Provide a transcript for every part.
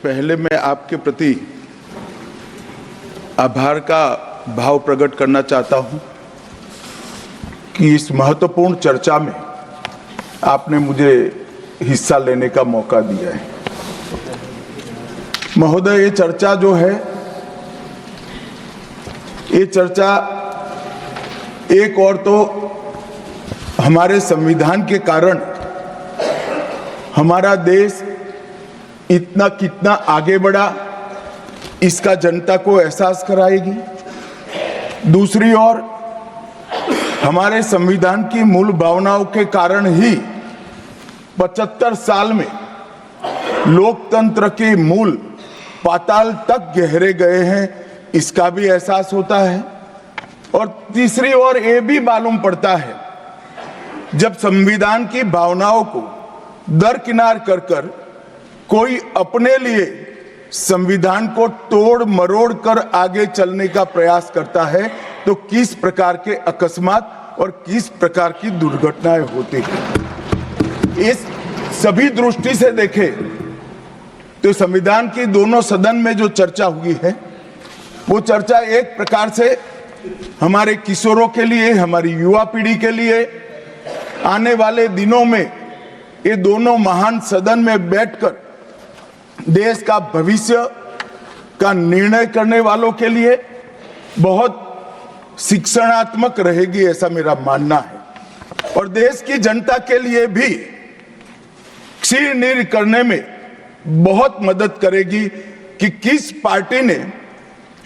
पहले मैं आपके प्रति आभार का भाव प्रकट करना चाहता हूं कि इस महत्वपूर्ण चर्चा में आपने मुझे हिस्सा लेने का मौका दिया है। महोदय, ये चर्चा जो है, ये चर्चा एक और तो हमारे संविधान के कारण हमारा देश इतना कितना आगे बढ़ा इसका जनता को एहसास कराएगी। दूसरी ओर हमारे संविधान की मूल भावनाओं के कारण ही 75 साल में लोकतंत्र के मूल पाताल तक गहरे गए हैं, इसका भी एहसास होता है। और तीसरी ओर ये भी मालूम पड़ता है, जब संविधान की भावनाओं को दरकिनार कर कर कोई अपने लिए संविधान को तोड़ मरोड़ कर आगे चलने का प्रयास करता है तो किस प्रकार के अकस्मात और किस प्रकार की दुर्घटनाएं होती हैं। इस सभी दृष्टि से देखें तो संविधान की दोनों सदन में जो चर्चा हुई है वो चर्चा एक प्रकार से हमारे किशोरों के लिए, हमारी युवा पीढ़ी के लिए आने वाले दिनों में ये दोनों महान सदन में बैठकर देश का भविष्य का निर्णय करने वालों के लिए बहुत शिक्षणात्मक रहेगी, ऐसा मेरा मानना है। और देश की जनता के लिए भी क्षीण करने में बहुत मदद करेगी कि किस पार्टी ने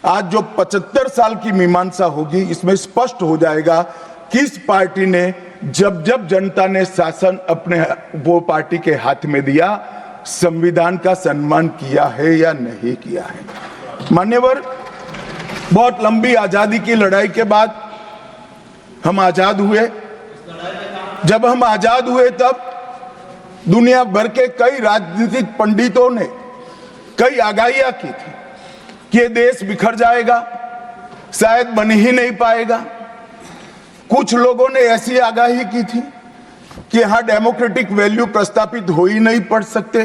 आज जो 75 साल की मीमांसा होगी इसमें स्पष्ट हो जाएगा किस पार्टी ने जब जब जनता ने शासन अपने वो पार्टी के हाथ में दिया संविधान का सम्मान किया है या नहीं किया है। मान्यवर, बहुत लंबी आजादी की लड़ाई के बाद हम आजाद हुए। जब हम आजाद हुए तब दुनिया भर के कई राजनीतिक पंडितों ने कई आगाहियां की थी कि ये देश बिखर जाएगा, शायद बन ही नहीं पाएगा। कुछ लोगों ने ऐसी आगाही की थी कि यहां डेमोक्रेटिक वैल्यू प्रस्थापित हो ही नहीं पड़ सकते,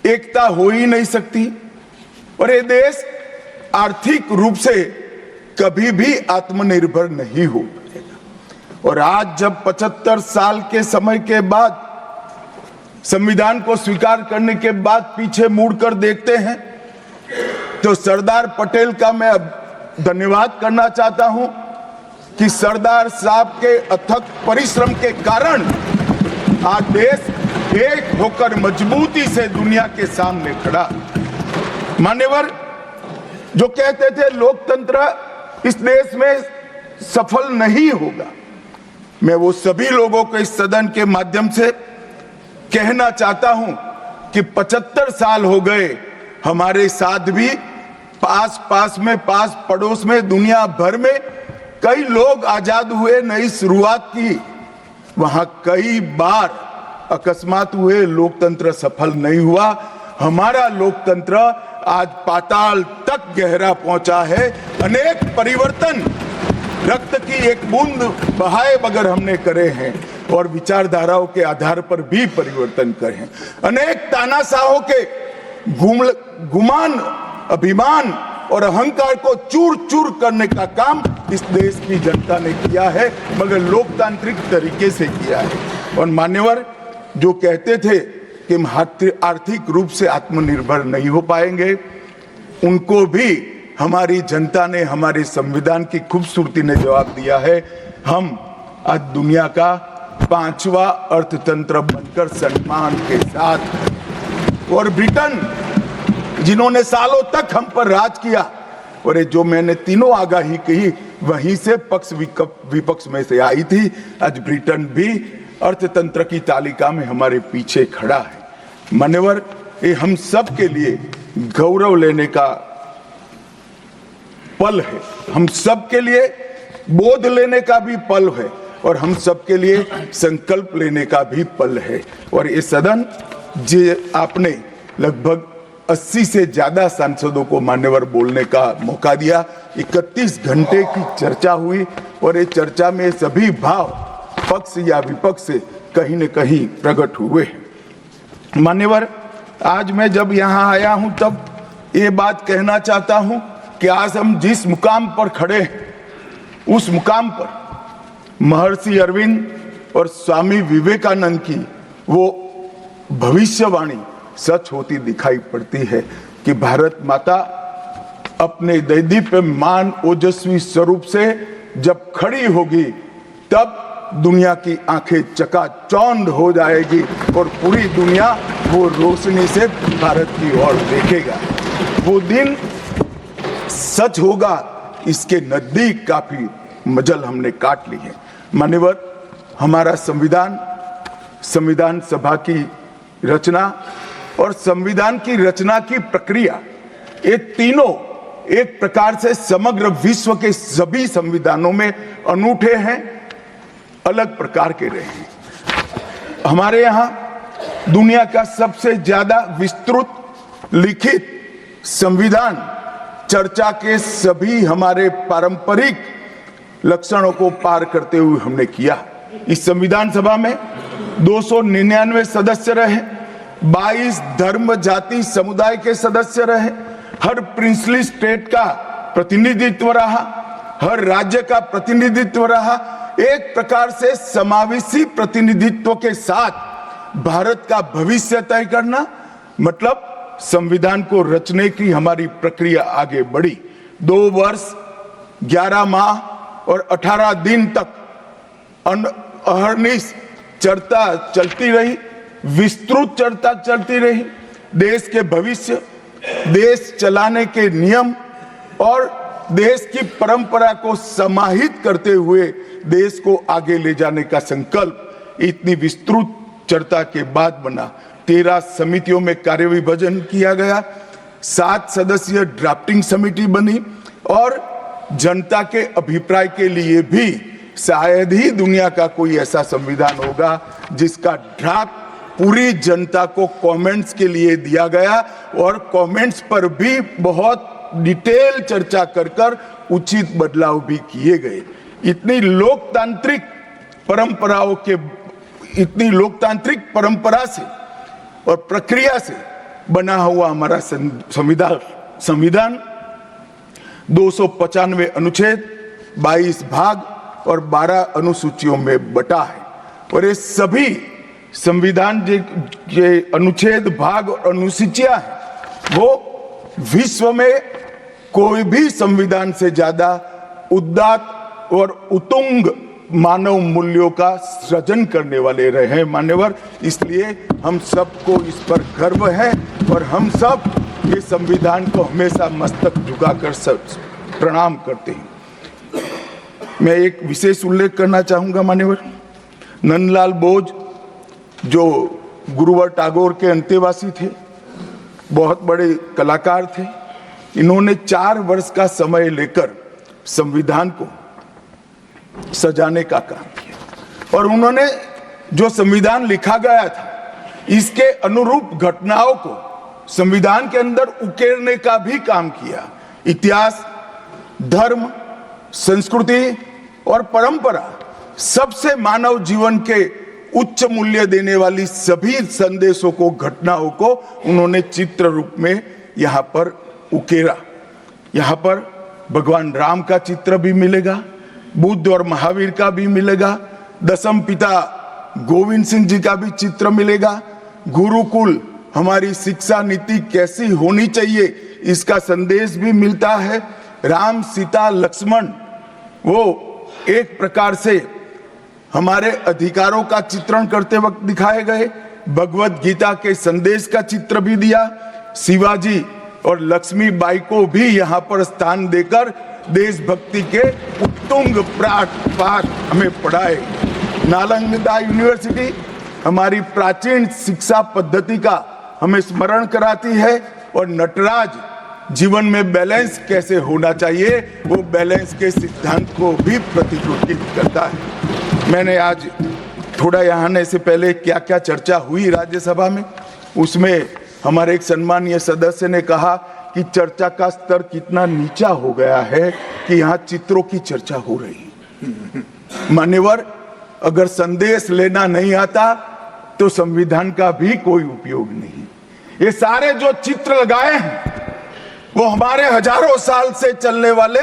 एकता हो ही नहीं सकती और ये देश आर्थिक रूप से कभी भी आत्मनिर्भर नहीं हो पाएगा। और आज जब 75 साल के समय के बाद संविधान को स्वीकार करने के बाद पीछे मुड़कर देखते हैं तो सरदार पटेल का मैं धन्यवाद करना चाहता हूं कि सरदार साहब के अथक परिश्रम के कारण आज देश एक होकर मजबूती से दुनिया के सामने खड़ा। मान्यवर, जो कहते थे लोकतंत्र इस देश में सफल नहीं होगा, मैं वो सभी लोगों को इस सदन के माध्यम से कहना चाहता हूं कि 75 साल हो गए, हमारे साथ भी पास पड़ोस में दुनिया भर में कई लोग आजाद हुए, नई शुरुआत की, वहां कई बार अकस्मात हुए, लोकतंत्र सफल नहीं हुआ। हमारा लोकतंत्र आज पाताल तक गहरा पहुंचा है। अनेक परिवर्तन रक्त की एक बूंद बहाए बगैर हमने करे हैं और विचारधाराओं के आधार पर भी परिवर्तन करे हैं। अनेक तानाशाहों के गुमान, अभिमान और अहंकार को चूर चूर करने का काम इस देश की जनता ने किया है, मगर लोकतांत्रिक तरीके से किया है। और मान्यवर, जो कहते थे कि हम आर्थिक रूप से आत्मनिर्भर नहीं हो पाएंगे, उनको भी हमारी जनता ने, हमारे संविधान की खूबसूरती ने जवाब दिया है। हम आज दुनिया का 5वां अर्थतंत्र बनकर सम्मान के साथ, और ब्रिटेन जिन्होंने सालों तक हम पर राज किया, और जो मैंने तीनों आगाही कही वहीं से पक्ष विपक्ष में से आई थी, आज ब्रिटेन भी अर्थतंत्र की तालिका में हमारे पीछे खड़ा है। मान्यवर, ये हम सब के लिए गौरव लेने का पल है, हम सब के लिए बोध लेने का भी पल है और हम सब के लिए संकल्प लेने का भी पल है। और ये सदन जे आपने लगभग 80 से ज्यादा सांसदों को मान्यवर बोलने का मौका दिया, 31 घंटे की चर्चा हुई और ये चर्चा में सभी भाव पक्ष या विपक्ष से कहीं न कहीं प्रकट हुए। मान्यवर, आज मैं जब यहाँ आया हूं तब ये बात कहना चाहता हूं कि आज हम जिस मुकाम पर खड़े हैं उस मुकाम पर महर्षि अरविंद और स्वामी विवेकानंद की वो भविष्यवाणी सच होती दिखाई पड़ती है कि भारत माता अपने दैदीप्यमान ओजस्वी स्वरूप से जब खड़ी होगी तब दुनिया की आंखें चकाचौंध हो जाएगी और पूरी दुनिया वो रोशनी से भारत की ओर देखेगा। वो दिन सच होगा, इसके नजदीक काफी मजल हमने काट ली है। मान्यवर, हमारा संविधान सभा की रचना और संविधान की रचना की प्रक्रिया, ये तीनों एक प्रकार से समग्र विश्व के सभी संविधानों में अनूठे हैं, अलग प्रकार के रहे हैं। हमारे यहाँ दुनिया का सबसे ज्यादा विस्तृत लिखित संविधान चर्चा के सभी हमारे पारंपरिक लक्षणों को पार करते हुए हमने किया। इस संविधान सभा में 299 सदस्य रहे, 22 धर्म जाति समुदाय के सदस्य रहे, हर प्रिंसली स्टेट का प्रतिनिधित्व रहा, हर राज्य का प्रतिनिधित्व रहा। एक प्रकार से समावेशी प्रतिनिधित्व के साथ भारत का भविष्य तय करना, मतलब संविधान को रचने की हमारी प्रक्रिया आगे बढ़ी। 2 वर्ष 11 माह और 18 दिन तक अहर्निश चर्चा चलती रही, विस्तृत चर्चा चलती रही। देश के भविष्य, देश चलाने के नियम और देश की परंपरा को समाहित करते हुए देश को आगे ले जाने का संकल्प इतनी विस्तृत चर्चा के बाद बना। 13 समितियों में कार्य विभाजन किया गया, 7 सदस्यीय ड्राफ्टिंग समिति बनी और जनता के अभिप्राय के लिए भी शायद ही दुनिया का कोई ऐसा संविधान होगा जिसका ड्राफ्ट पूरी जनता को कमेंट्स के लिए दिया गया और कमेंट्स पर भी बहुत डिटेल चर्चा कर उचित बदलाव भी किए गए। इतनी लोकतांत्रिक परंपरा से और प्रक्रिया से बना हुआ हमारा संविधान 295 अनुच्छेद, 22 भाग और 12 अनुसूचियों में बटा है। और ये सभी संविधान के अनुच्छेद, भाग और अनुसूचियां हैं, वो विश्व में कोई भी संविधान से ज्यादा उदात्त और उत्तुंग मानव मूल्यों का सृजन करने वाले रहे हैं मान्यवर। इसलिए हम सबको इस पर गर्व है और हम सब ये संविधान को हमेशा मस्तक झुकाकर प्रणाम करते हैं। मैं एक विशेष उल्लेख करना चाहूंगा मान्यवर, नंदलाल बोस जो गुरुवर टैगोर के अंतेवासी थे, बहुत बड़े कलाकार थे, इन्होंने 4 वर्ष का समय लेकर संविधान को सजाने का काम किया और उन्होंने जो संविधान लिखा गया था इसके अनुरूप घटनाओं को संविधान के अंदर उकेरने का भी काम किया। इतिहास, धर्म, संस्कृति और परंपरा, सबसे मानव जीवन के उच्च मूल्य देने वाली सभी संदेशों को, घटनाओं को उन्होंने चित्र रूप में यहाँ पर उकेरा। यहाँ पर भगवान राम का चित्र भी मिलेगा, बुद्ध और महावीर का भी मिलेगा, दशम पिता गोविंद सिंह जी का भी चित्र मिलेगा, गुरुकुल हमारी शिक्षा नीति कैसी होनी चाहिए इसका संदेश भी मिलता है, राम सीता लक्ष्मण वो एक प्रकार से हमारे अधिकारों का चित्रण करते वक्त दिखाए गए, भगवत गीता के संदेश का चित्र भी दिया, शिवाजी और लक्ष्मीबाई को भी यहाँ पर स्थान देकर देशभक्ति के उत्तुंग पाठ हमें पढ़ाए। नालंदा यूनिवर्सिटी हमारी प्राचीन शिक्षा पद्धति का हमें स्मरण कराती है और नटराज जीवन में बैलेंस कैसे होना चाहिए वो बैलेंस के सिद्धांत को भी प्रतिरूपित करता है। मैंने आज थोड़ा यहाँ आने से पहले क्या क्या चर्चा हुई राज्यसभा में, उसमें हमारे एक सम्मानीय सदस्य ने कहा कि चर्चा का स्तर कितना नीचा हो गया है कि यहाँ चित्रों की चर्चा हो रही है। मान्यवर, अगर संदेश लेना नहीं आता तो संविधान का भी कोई उपयोग नहीं। ये सारे जो चित्र लगाए हैं वो हमारे हजारों साल से चलने वाले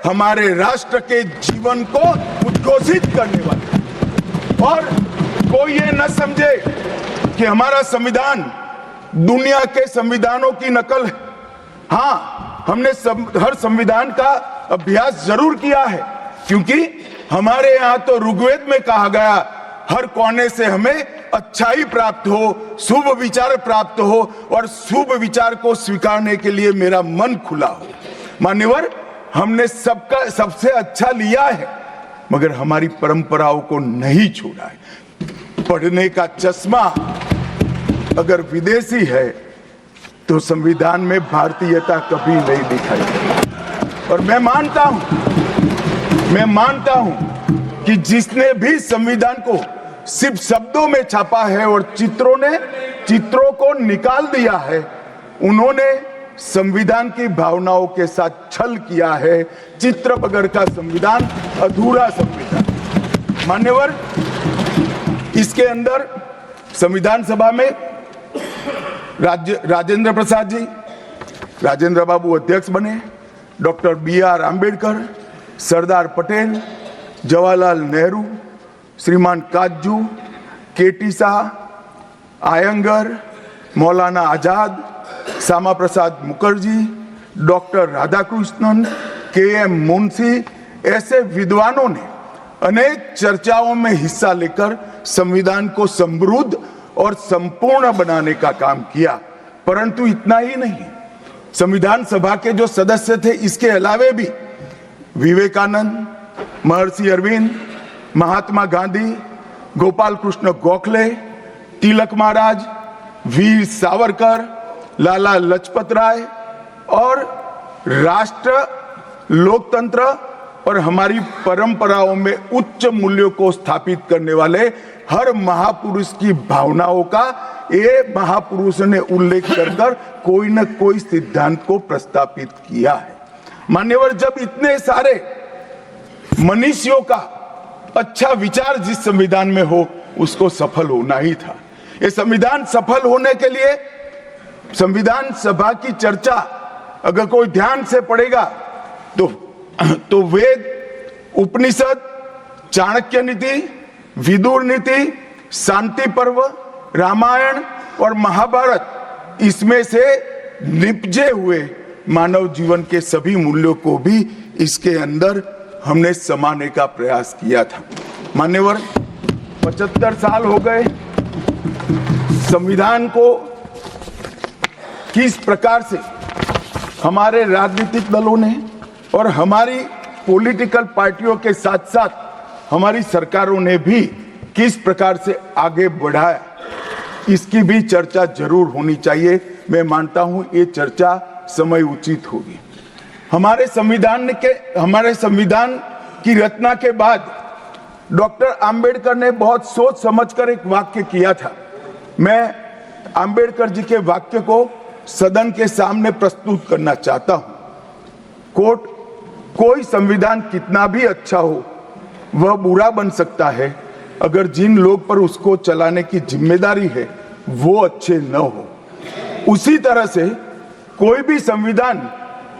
हमारे राष्ट्र के जीवन को उद्घोषित करने वाले। और कोई ये न समझे कि हमारा संविधान दुनिया के संविधानों की नकल है। हाँ, हमने हर संविधान का अभ्यास जरूर किया है, क्योंकि हमारे यहाँ तो ऋग्वेद में कहा गया हर कोने से हमें अच्छाई प्राप्त हो, शुभ विचार प्राप्त हो और शुभ विचार को स्वीकारने के लिए मेरा मन खुला हो। मान्यवर, हमने सबसे अच्छा लिया है, मगर हमारी परंपराओं को नहीं छोड़ा है। पढ़ने का चश्मा अगर विदेशी है तो संविधान में भारतीयता कभी नहीं दिखाई देती। और मैं मानता हूं कि जिसने भी संविधान को सिर्फ शब्दों में छापा है और चित्रों को निकाल दिया है, उन्होंने संविधान की भावनाओं के साथ छल किया है। चित्र बगैर का संविधान अधूरा संविधान। मान्यवर, इसके अंदर संविधान सभा में राजेंद्र प्रसाद जी, राजेंद्र बाबू अध्यक्ष बने, डॉक्टर BR आंबेडकर, सरदार पटेल, जवाहरलाल नेहरू, श्रीमान काजू, KT Shah, Iyengar, Maulana Azad, Shyama Prasad Mukherjee, doctor Radhakrishnan, KM Munshi, ऐसे विद्वानों ने अनेक चर्चाओं में हिस्सा लेकर संविधान को समृद्ध और संपूर्ण बनाने का काम किया। परंतु इतना ही नहीं, संविधान सभा के जो सदस्य थे, इसके अलावे भी विवेकानंद, महर्षि अरविंद, महात्मा गांधी, गोपाल कृष्ण गोखले, तिलक महाराज, वीर सावरकर, लाला लजपत राय और राष्ट्र, लोकतंत्र और हमारी परंपराओं में उच्च मूल्यों को स्थापित करने वाले हर महापुरुष की भावनाओं का ये महापुरुष ने उल्लेख कर कोई न कोई सिद्धांत को प्रस्तापित किया है। मान्यवर, जब इतने सारे मनुष्यों का अच्छा विचार जिस संविधान में हो, उसको सफल होना ही था। ये संविधान सफल होने के लिए संविधान सभा की चर्चा अगर कोई ध्यान से पढ़ेगा तो वेद, उपनिषद, चाणक्य नीति, विदुर नीति, शांति पर्व, रामायण और महाभारत, इसमें से निपजे हुए मानव जीवन के सभी मूल्यों को भी इसके अंदर हमने समाने का प्रयास किया था। मान्यवर, 75 साल हो गए संविधान को किस प्रकार से हमारे राजनीतिक दलों ने और हमारी पॉलिटिकल पार्टियों के साथ साथ हमारी सरकारों ने भी किस प्रकार से आगे बढ़ाया, इसकी भी चर्चा जरूर होनी चाहिए। मैं मानता हूं ये चर्चा समय उचित होगी। हमारे संविधान की रचना के बाद डॉक्टर आंबेडकर ने बहुत सोच समझकर एक वाक्य किया था। मैं आंबेडकर जी के वाक्य को सदन के सामने प्रस्तुत करना चाहता हूं। कोट, कोई संविधान कितना भी अच्छा हो, वह बुरा बन सकता है अगर जिन लोग पर उसको चलाने की जिम्मेदारी है वो अच्छे न हो। उसी तरह से कोई भी संविधान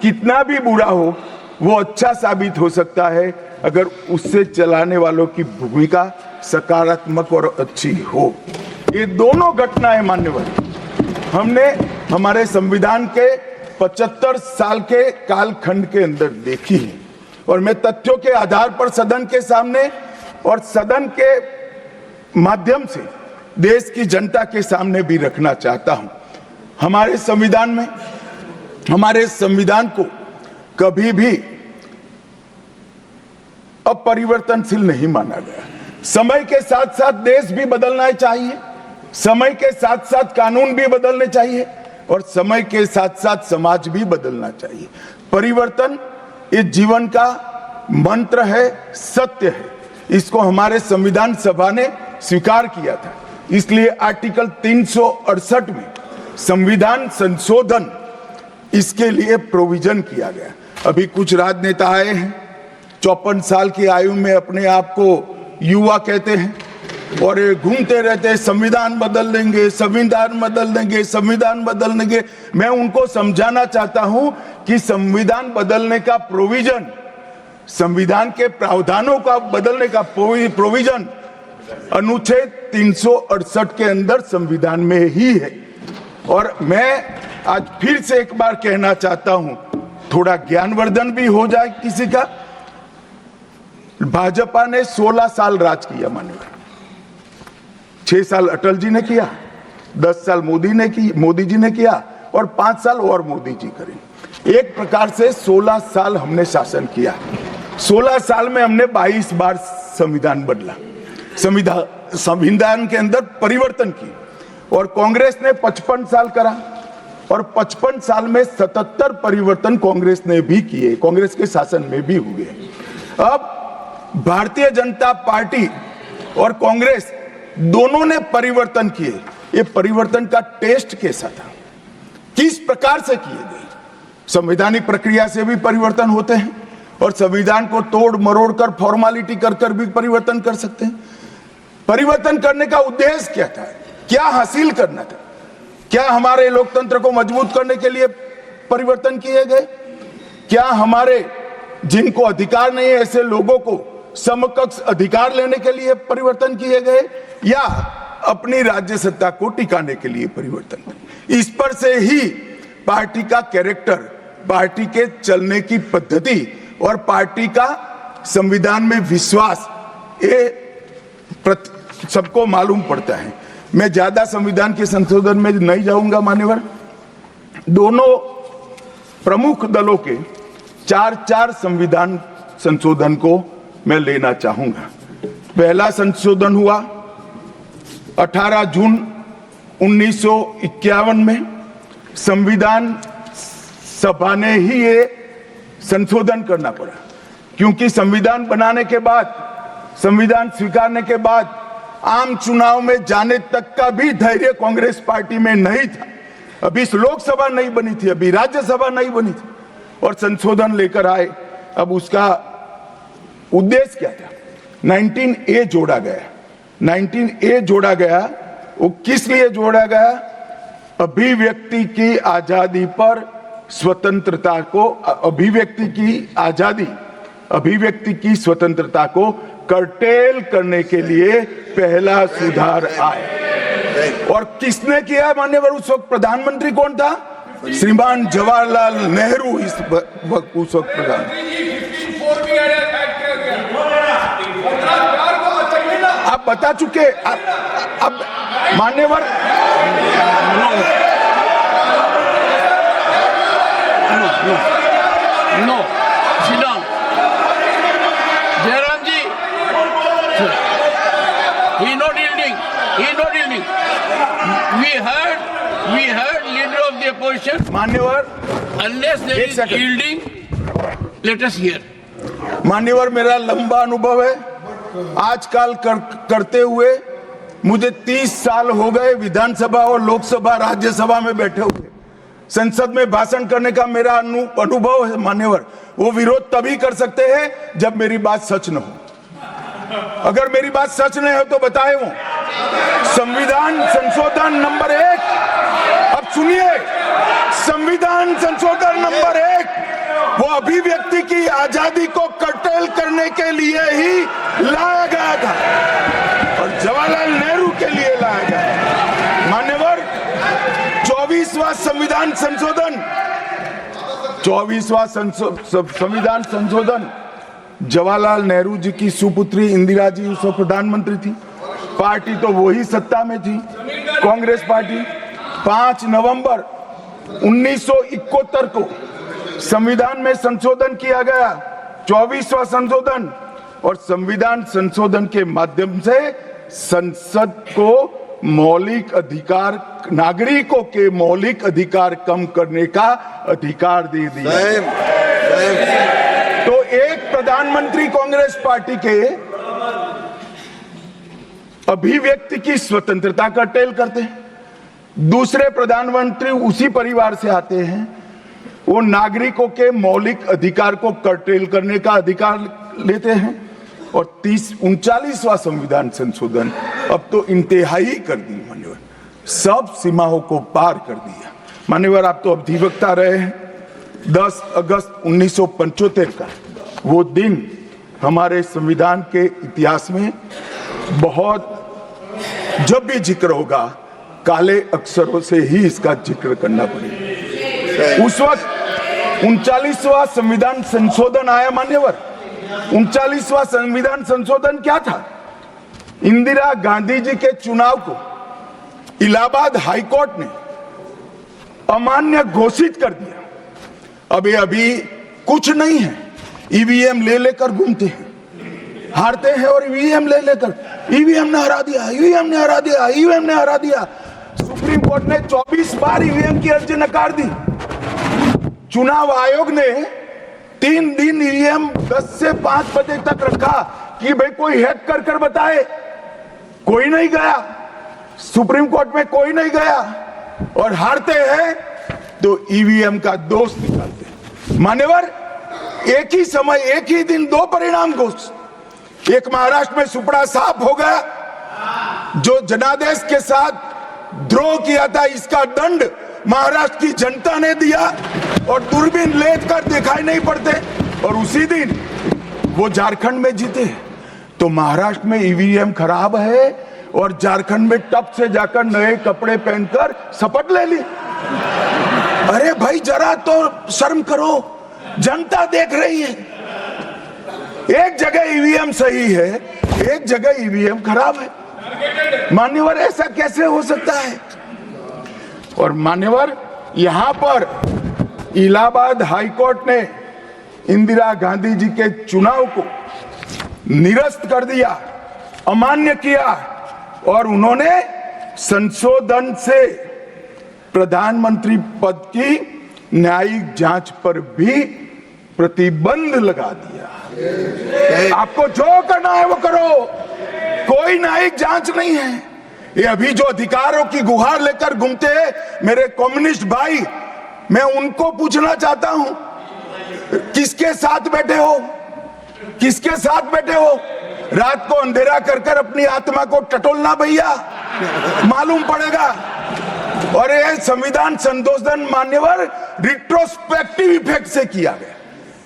कितना भी बुरा हो, वो अच्छा साबित हो सकता है अगर उससे चलाने वालों की भूमिका सकारात्मक और अच्छी हो। ये दोनों घटनाएं मान्यवर हमने हमारे संविधान के 75 साल के कालखंड के अंदर देखी है, और मैं तथ्यों के आधार पर सदन के सामने और सदन के माध्यम से देश की जनता के सामने भी रखना चाहता हूं। हमारे संविधान को कभी भी अपरिवर्तनशील नहीं माना गया। समय के साथ साथ देश भी बदलना चाहिए, समय के साथ साथ कानून भी बदलने चाहिए और समय के साथ साथ समाज भी बदलना चाहिए। परिवर्तन ये जीवन का मंत्र है, सत्य है। इसको हमारे संविधान सभा ने स्वीकार किया था। इसलिए आर्टिकल 368 में संविधान संशोधन, इसके लिए प्रोविजन किया गया। अभी कुछ राजनेता आए हैं, 54 साल की आयु में अपने आप को युवा कहते हैं, और ये घूमते रहते हैं, संविधान बदल देंगे, संविधान बदल देंगे, संविधान बदल देंगे। मैं उनको समझाना चाहता हूं कि संविधान बदलने का प्रोविजन, संविधान के प्रावधानों का बदलने का प्रोविजन अनुच्छेद 368 के अंदर संविधान में ही है। और मैं आज फिर से एक बार कहना चाहता हूं, थोड़ा ज्ञानवर्धन भी हो जाए किसी का। भाजपा ने 16 साल राज किया, माननीय 6 साल अटल जी ने किया, 10 साल मोदी जी ने किया और 5 साल और मोदी जी करें। एक प्रकार से 16 साल हमने शासन किया। 16 साल में हमने 22 बार संविधान बदला, संविधान के अंदर परिवर्तन की। और कांग्रेस ने 55 साल करा और 55 साल में 77 परिवर्तन कांग्रेस ने भी किए, कांग्रेस के शासन में भी हुए। अब भारतीय जनता पार्टी और कांग्रेस दोनों ने परिवर्तन किए। ये परिवर्तन का टेस्ट कैसा था, किस प्रकार से किए गए? संवैधानिक प्रक्रिया से भी परिवर्तन होते हैं और संविधान को तोड़ मरोड़ कर, फॉर्मेलिटी कर भी परिवर्तन कर सकते हैं। परिवर्तन करने का उद्देश्य क्या था, क्या हासिल करना था? क्या हमारे लोकतंत्र को मजबूत करने के लिए परिवर्तन किए गए? क्या हमारे जिनको अधिकार नहीं है ऐसे लोगों को समकक्ष अधिकार लेने के लिए परिवर्तन किए गए, या अपनी राज्य सत्ता को टिकाने के लिए परिवर्तन? इस पर से ही पार्टी का कैरेक्टर, पार्टी के चलने की पद्धति और पार्टी का संविधान में विश्वास, ये सबको मालूम पड़ता है। मैं ज्यादा संविधान के संशोधन में नहीं जाऊंगा मान्यवर। दोनों प्रमुख दलों के 4 संविधान संशोधन को मैं लेना चाहूंगा। पहला संशोधन हुआ 18 जून 1951 में। संविधान सभा ने ही ये संशोधन करना पड़ा, क्योंकि संविधान बनाने के बाद, संविधान स्वीकारने के बाद आम चुनाव में जाने तक का भी धैर्य कांग्रेस पार्टी में नहीं था। अभी लोकसभा नहीं बनी थी, अभी राज्यसभा नहीं बनी थी और संशोधन लेकर आए। अब उसका उद्देश्य क्या था? 19A जोड़ा गया। 19A जोड़ा गया, वो किस लिए जोड़ा गया? अभिव्यक्ति की आजादी पर स्वतंत्रता को, अभिव्यक्ति की आजादी, अभिव्यक्ति की स्वतंत्रता को कर्टेल करने के लिए पहला सुधार आया। और किसने किया मान्यवर? उस वक्त प्रधानमंत्री कौन था? श्रीमान जवाहरलाल नेहरू उस वक्त प्रधान। आप बता चुके। अब मान्यवर नो Shriram Jayram ji, he not yielding. We heard leader of the opposition. मान्यवर, Unless there is yielding, let us hear. मान्यवर, मेरा लंबा अनुभव है आजकल करते हुए। मुझे 30 साल हो गए विधानसभा और लोकसभा राज्यसभा में बैठे हुए। संसद में भाषण करने का मेरा अनुभव है मान्यवर। वो विरोध तभी कर सकते हैं जब मेरी बात सच न हो। अगर मेरी बात सच नहीं हो तो बताए वो संविधान संशोधन नंबर 1, अब सुनिए, संविधान संशोधन नंबर 1 वो अभिव्यक्ति की आजादी को कर्टेल करने के लिए ही लाया गया था और जवाहरलाल नेहरू के लिए लाया गया। मान्यवर, 24वां संविधान संशोधन, 24वां संविधान संशोधन जवाहरलाल नेहरू जी की सुपुत्री इंदिरा जी उस वक्त प्रधानमंत्री थी। पार्टी तो वही सत्ता में थी, कांग्रेस पार्टी। 5 नवंबर 1971 को संविधान में संशोधन किया गया, 24वां संशोधन। और संविधान संशोधन के माध्यम से संसद को मौलिक अधिकार, नागरिकों के मौलिक अधिकार कम करने का अधिकार दे दिया। तो एक प्रधानमंत्री कांग्रेस पार्टी के अभिव्यक्ति की स्वतंत्रता का टेल करते हैं, दूसरे प्रधानमंत्री उसी परिवार से आते हैं, वो नागरिकों के मौलिक अधिकार को कर्टेल करने का अधिकार लेते हैं। और 39वां संविधान संशोधन अब तो इंतहाई कर दी मान्यवर, सब सीमाओं को पार कर दिया। मान्यवर आप तो अधिवक्ता रहे हैं, 10 अगस्त 1975 का वो दिन हमारे संविधान के इतिहास में बहुत, जब भी जिक्र होगा काले अक्षरों से ही इसका जिक्र करना पड़ेगा। उस वक्त 39वां संविधान संशोधन आया मान्यवर। 39वां संविधान संशोधन क्या था? इंदिरा गांधी जी के चुनाव को इलाहाबाद हाईकोर्ट ने अमान्य घोषित कर दिया। अभी कुछ नहीं है, ईवीएम ले लेकर घूमते हैं, हारते हैं और ईवीएम ले लेकर, ईवीएम ने हरा दिया, ईवीएम ने हरा दिया, ईवीएम ने हरा दिया। सुप्रीम कोर्ट ने 24 बार ईवीएम की अर्जी नकार दी। चुनाव आयोग ने 3 दिन ईवीएम 10 से 5 बजे तक रखा कि भाई कोई हैक कर बताए। कोई नहीं गया, सुप्रीम कोर्ट में कोई नहीं गया, और हारते हैं तो ईवीएम का दोष निकालते हैं। मान्यवर एक ही समय, एक ही दिन 2 परिणाम घोषित। एक महाराष्ट्र में सुपड़ा साफ हो गया, जो जनादेश के साथ द्रोह किया था इसका दंड महाराष्ट्र की जनता ने दिया, और दूरबीन लेकर दिखाई नहीं पड़ते, और उसी दिन वो झारखंड में जीते। तो महाराष्ट्र में ईवीएम खराब है और झारखंड में टप से जाकर नए कपड़े पहनकर शपथ ले ली। अरे भाई जरा तो शर्म करो, जनता देख रही है। एक जगह ईवीएम सही है, एक जगह ईवीएम खराब है। मान्यवर ऐसा कैसे हो सकता है? और मान्यवर यहां पर इलाहाबाद हाईकोर्ट ने इंदिरा गांधी जी के चुनाव को निरस्त कर दिया, अमान्य किया, और उन्होंने संशोधन से प्रधानमंत्री पद की न्यायिक जांच पर भी प्रतिबंध लगा दिया। आपको जो करना है वो करो, कोई न्यायिक जांच नहीं है। ये अभी जो अधिकारों की गुहार लेकर घूमते हैं मेरे कम्युनिस्ट भाई, मैं उनको पूछना चाहता हूं, किसके साथ बैठे हो? किसके साथ बैठे हो? रात को अंधेरा कर अपनी आत्मा को टटोलना भैया, मालूम पड़ेगा। और ये संविधान संशोधन मान्यवर रिट्रोस्पेक्टिव इफेक्ट से किया गया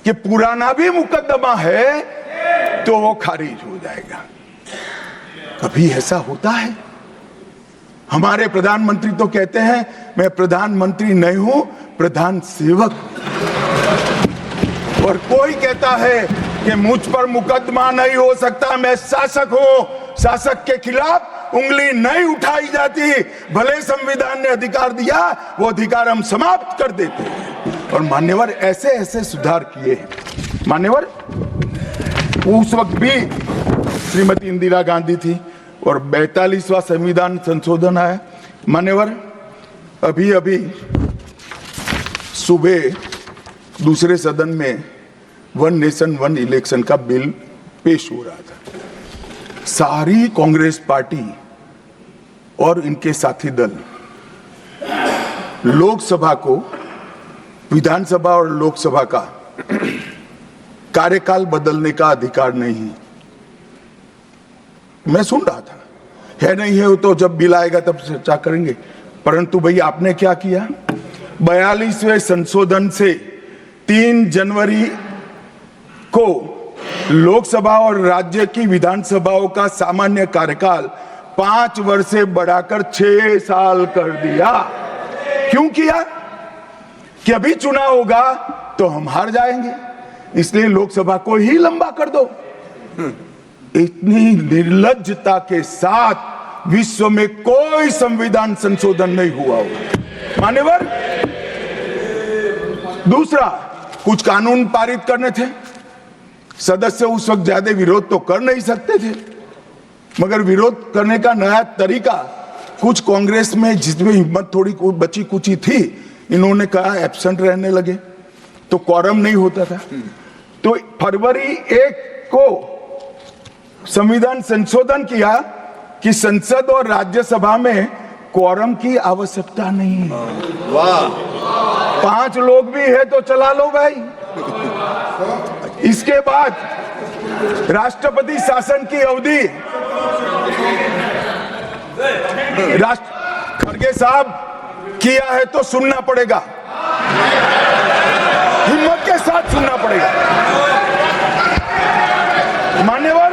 कि पुराना भी मुकदमा है तो वो खारिज हो जाएगा। कभी ऐसा होता है? हमारे प्रधानमंत्री तो कहते हैं मैं प्रधानमंत्री नहीं हूं, प्रधान सेवक। और कोई कहता है कि मुझ पर मुकदमा नहीं हो सकता, मैं शासक हूं, शासक के खिलाफ उंगली नहीं उठाई जाती। भले संविधान ने अधिकार दिया, वो अधिकार हम समाप्त कर देते हैं। और मान्यवर ऐसे ऐसे सुधार किए हैं। मान्यवर उस वक्त भी श्रीमती इंदिरा गांधी थी और 42वां संविधान संशोधन आया। मान्यवर अभी सुबह दूसरे सदन में 1 नेशन 1 इलेक्शन का बिल पेश हो रहा था। सारी कांग्रेस पार्टी और इनके साथी दल लोकसभा को, विधानसभा और लोकसभा का कार्यकाल बदलने का अधिकार नहीं। मैं सुन रहा था, है नहीं है तो जब बिल आएगा तब चर्चा करेंगे। परंतु भाई आपने क्या किया? 42वें संशोधन से 3 जनवरी को लोकसभा और राज्य की विधानसभाओं का सामान्य कार्यकाल 5 वर्ष से बढ़ाकर 6 साल कर दिया। क्यों किया? कि अभी चुनाव होगा तो हम हार जाएंगे, इसलिए लोकसभा को ही लंबा कर दो। इतनी निर्लज्जता के साथ विश्व में कोई संविधान संशोधन नहीं हुआ होगा। मान्यवर दूसरा, कुछ कानून पारित करने थे, सदस्य उस वक्त ज्यादा विरोध तो कर नहीं सकते थे, मगर विरोध करने का नया तरीका कुछ कांग्रेस में, जिसमें हिम्मत थोड़ी बची कुची थी, इन्होंने कहा एब्सेंट रहने लगे तो क्वारम नहीं होता था। तो फरवरी 1 को संविधान संशोधन किया कि संसद और राज्यसभा में क्वारम की आवश्यकता नहीं है। वाह, 5 लोग भी है तो चला लो भाई। इसके बाद राष्ट्रपति शासन की अवधि, खड़गे साहब किया है तो सुनना पड़ेगा, हिम्मत के साथ सुनना पड़ेगा। मान्यवर,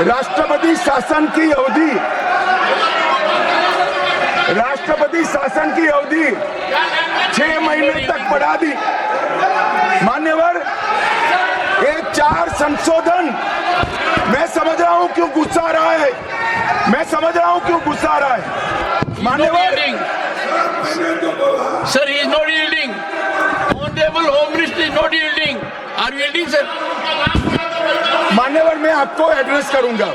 राष्ट्रपति शासन की अवधि, राष्ट्रपति शासन की अवधि 6 महीने तक बढ़ा दी। मान्यवर, ये 4 संशोधन, मैं समझ रहा हूं क्यों गुस्सा आ रहा है, मैं समझ रहा हूं क्यों गुस्सा आ रहा है। मान्यवर, sir, he is not yielding. Honorable Home Minister is not yielding. Are you yielding, sir? मान्यवर, मैं आपको एड्रेस करूंगा।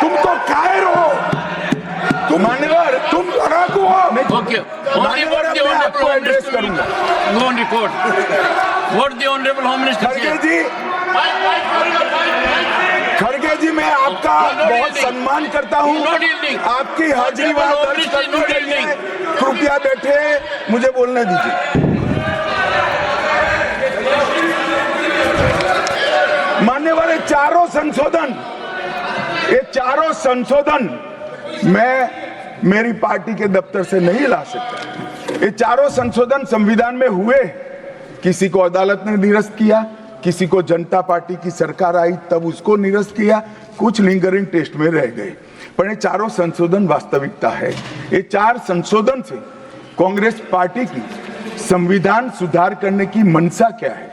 तुम तो कायर हो, तुम मान्यवर, तुम लड़ाकू हो। Okay. मान्यवर, मैं आपको एड्रेस करूंगा। Go on record. What the Honorable Home Minister खड़गे said. जी, खड़गे जी, मैं आपका बहुत सम्मान करता हूं, आपकी हाजिरी वहां दर्ज कर दी गई है। कृपया बैठे, मुझे बोलने दीजिए। मान्यवर, ये चारों संशोधन मैं मेरी पार्टी के दफ्तर से नहीं ला सकता। ये चारों संशोधन संविधान में हुए, किसी को अदालत ने निरस्त किया, किसी को जनता पार्टी की सरकार आई तब उसको निरस्त किया, कुछ लिंगरिंग टेस्ट में रह गए, पर ये चारों संशोधन वास्तविकता है। ये 4 संशोधन से कांग्रेस पार्टी की संविधान सुधार करने की मंशा क्या है?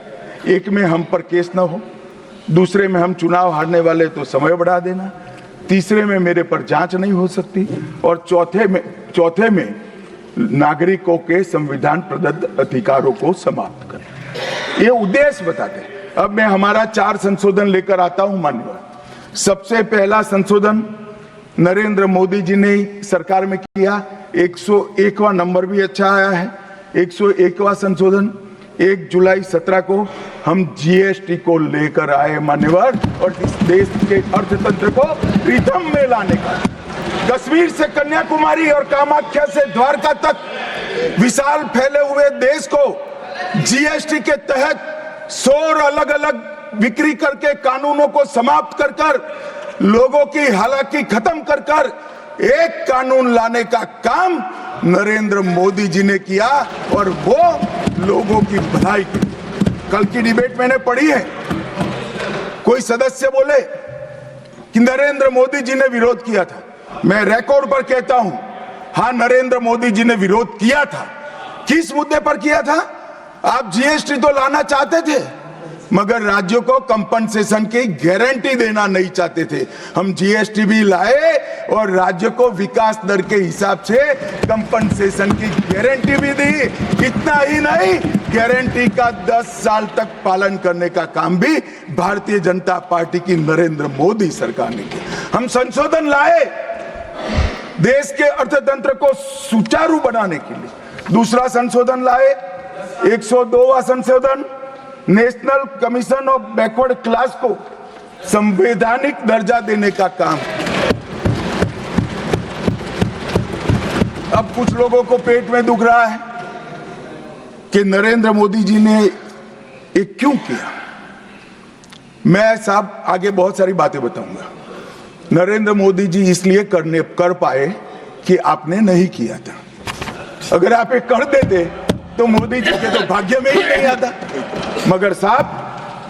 एक में हम पर केस न हो, दूसरे में हम चुनाव हारने वाले तो समय बढ़ा देना, तीसरे में मेरे पर जांच नहीं हो सकती, और चौथे में नागरिकों के संविधान प्रदत्त अधिकारों को समाप्त करना। ये उद्देश्य बताते हैं। अब मैं हमारा 4 संशोधन लेकर आता हूं। माननीय, सबसे पहला संशोधन नरेंद्र मोदी जी ने सरकार में किया, 101वां नंबर भी अच्छा आया है। 101वां संशोधन 1 जुलाई 17 को हम जीएसटी को लेकर आए मान्यवर, और इस देश के अर्थतंत्र को रिदम में लाने का, कश्मीर से कन्याकुमारी और कामाख्या से द्वारका तक विशाल फैले हुए देश को जीएसटी के तहत 100 अलग अलग बिक्री करके कानूनों को समाप्त कर कर, लोगों की हालाकी खत्म कर कर एक कानून लाने का काम नरेंद्र मोदी जी ने किया, और वो लोगों की भलाई की। कल की डिबेट मैंने पढ़ी है, कोई सदस्य बोले कि नरेंद्र मोदी जी ने विरोध किया था। मैं रिकॉर्ड पर कहता हूं, हां, नरेंद्र मोदी जी ने विरोध किया था। किस मुद्दे पर किया था? आप जीएसटी तो लाना चाहते थे, मगर राज्यों को कंपनसेशन की गारंटी देना नहीं चाहते थे। हम जीएसटी भी लाए और राज्य को विकास दर के हिसाब से कंपनसेशन की गारंटी भी दी। इतना ही नहीं, गारंटी का 10 साल तक पालन करने का काम भी भारतीय जनता पार्टी की नरेंद्र मोदी सरकार ने किया। हम संशोधन लाए देश के अर्थतंत्र को सुचारू बनाने के लिए। दूसरा संशोधन लाए, 102वां संशोधन, national commission of backward class को संवैधानिक दर्जा देने का काम। अब कुछ लोगों को पेट में दुख रहा है कि नरेंद्र मोदी जी ने ये क्यों किया। मैं साहब आगे बहुत सारी बातें बताऊंगा। नरेंद्र मोदी जी इसलिए कर पाए कि आपने नहीं किया था। अगर आप ये कर देते तो मोदी जी के तो भाग्य में ही नहीं आता। मगर साहब,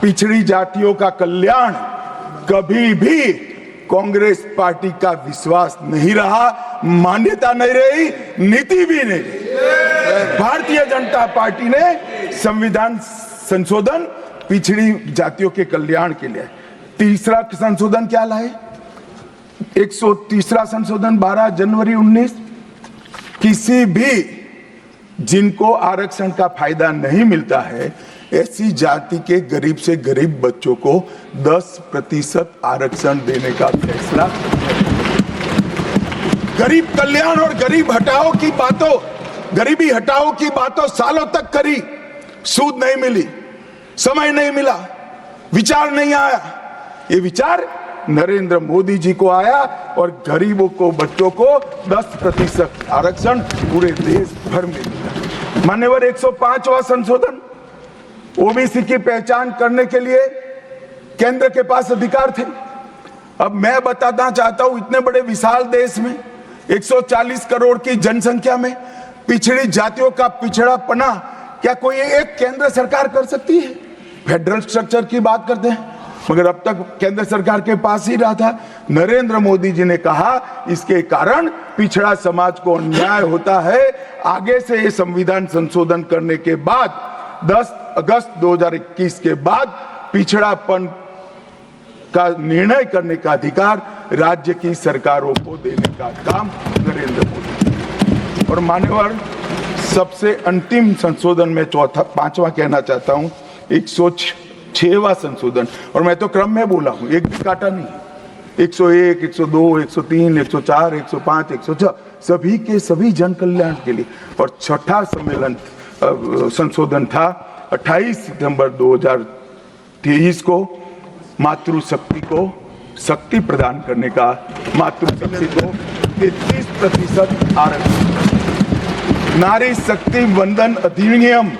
पिछड़ी जातियों का कल्याण कभी भी कांग्रेस पार्टी का विश्वास नहीं रहा, मान्यता नहीं रही, नीति भी नहीं रही। भारतीय जनता पार्टी ने संविधान संशोधन पिछड़ी जातियों के कल्याण के लिए। तीसरा संशोधन क्या लाए? 130वां संशोधन 12 जनवरी 19, किसी भी जिनको आरक्षण का फायदा नहीं मिलता है, ऐसी जाति के गरीब से गरीब बच्चों को 10% आरक्षण देने का फैसला। गरीब कल्याण और गरीब हटाओ की बातों, गरीबी हटाओ की बातों सालों तक करी, सूद नहीं मिली, समय नहीं मिला, विचार नहीं आया। ये विचार नरेंद्र मोदी जी को आया और गरीबों को, बच्चों को 10% आरक्षण पूरे देश भर में मिला। मान्यवर 105वां संशोधन, ओबीसी की पहचान करने के लिए केंद्र के पास अधिकार थे। अब मैं बताना चाहता हूं, इतने बड़े विशाल देश में 140 करोड़ की जनसंख्या में पिछड़ी जातियों का पिछड़ापना क्या कोई एक केंद्र सरकार कर सकती है? फेडरल स्ट्रक्चर की बात करते हैं, मगर अब तक केंद्र सरकार के पास ही रहा था। नरेंद्र मोदी जी ने कहा इसके कारण पिछड़ा समाज को अन्याय होता है। आगे से ये संविधान संशोधन करने के बाद 10 अगस्त 2021 के बाद पिछड़ापन का निर्णय करने का अधिकार राज्य की सरकारों को देने का काम नरेंद्र मोदी। और मान्यवर, सबसे अंतिम संशोधन में पांचवा कहना चाहता हूं, 106वां संशोधन, और मैं तो क्रम में बोला हूं, एक भी काटा नहीं। 101, 102, 103, 104, 105, 106 सभी के सभी जन कल्याण के लिए। और छठा सम्मेलन संशोधन था 28 सितंबर 2023 को, मातृशक्ति को शक्ति प्रदान करने का, मातृशक्ति को 33% आरक्षण, नारी शक्ति वंदन अधिनियम।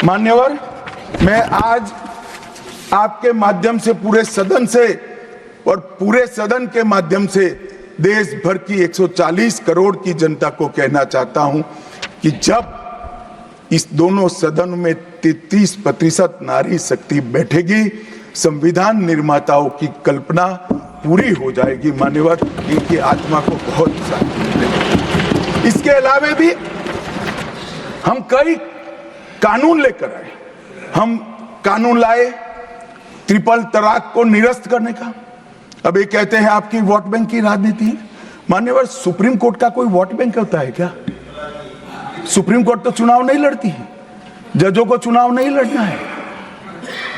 मान्यवर, मैं आज आपके माध्यम से पूरे सदन से और पूरे सदन के माध्यम से देश भर की 140 करोड़ की जनता को कहना चाहता हूं कि जब इस दोनों सदन में 33% नारी शक्ति बैठेगी, संविधान निर्माताओं की कल्पना पूरी हो जाएगी। मान्यवर, इनकी आत्मा को बहुत शांति मिलेगी। इसके अलावा भी हम कई कानून लेकर आए। हम कानून लाए ट्रिपल तलाक को निरस्त करने का। अब ये कहते हैं आपकी वोट बैंक की राजनीति है। मान्यवर, सुप्रीम कोर्ट का कोई वोट बैंक होता है क्या? सुप्रीम कोर्ट तो चुनाव नहीं लड़ती है, जजों को चुनाव नहीं लड़ना है।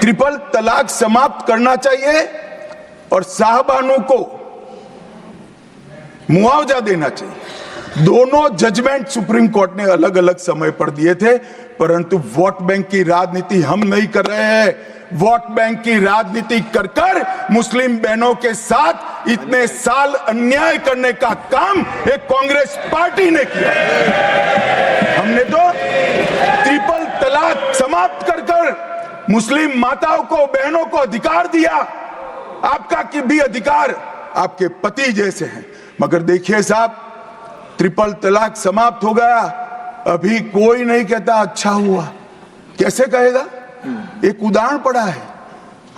ट्रिपल तलाक समाप्त करना चाहिए और साहबानों को मुआवजा देना चाहिए। दोनों जजमेंट सुप्रीम कोर्ट ने अलग अलग समय पर दिए थे, परंतु वोट बैंक की राजनीति हम नहीं कर रहे हैं। वोट बैंक की राजनीति कर कर मुस्लिम बहनों के साथ इतने साल अन्याय करने का काम एक कांग्रेस पार्टी ने किया। हमने तो ट्रिपल तलाक समाप्त कर कर मुस्लिम माताओं को, बहनों को अधिकार दिया। आपका कि भी अधिकार आपके पति जैसे हैं, मगर देखिए साहब, ट्रिपल तलाक समाप्त हो गया, अभी कोई नहीं कहता अच्छा हुआ। कैसे कहेगा? एक उदाहरण पड़ा है,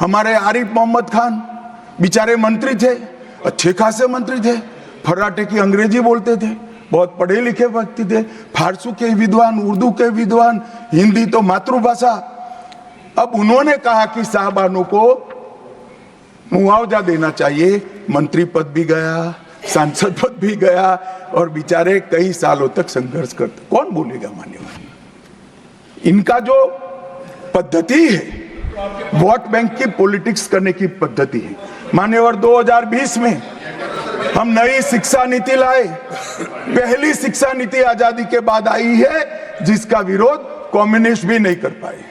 हमारे आरिफ मोहम्मद खान बेचारे मंत्री थे, अच्छे खासे मंत्री थे, फर्राटे की अंग्रेजी बोलते थे, बहुत पढ़े लिखे व्यक्ति थे, फारसी के विद्वान, उर्दू के विद्वान, हिंदी तो मातृभाषा। अब उन्होंने कहा कि साहबानों को मुआवजा देना चाहिए। मंत्री पद भी गया, सांसद पद भी गया, और बेचारे कई सालों तक संघर्ष करते। कौन बोलेगा? मान्यवर, इनका जो पद्धति है वोट बैंक की पॉलिटिक्स करने की पद्धति है। मान्यवर, 2020 में हम नई शिक्षा नीति लाए। पहली शिक्षा नीति आजादी के बाद आई है जिसका विरोध कम्युनिस्ट भी नहीं कर पाए।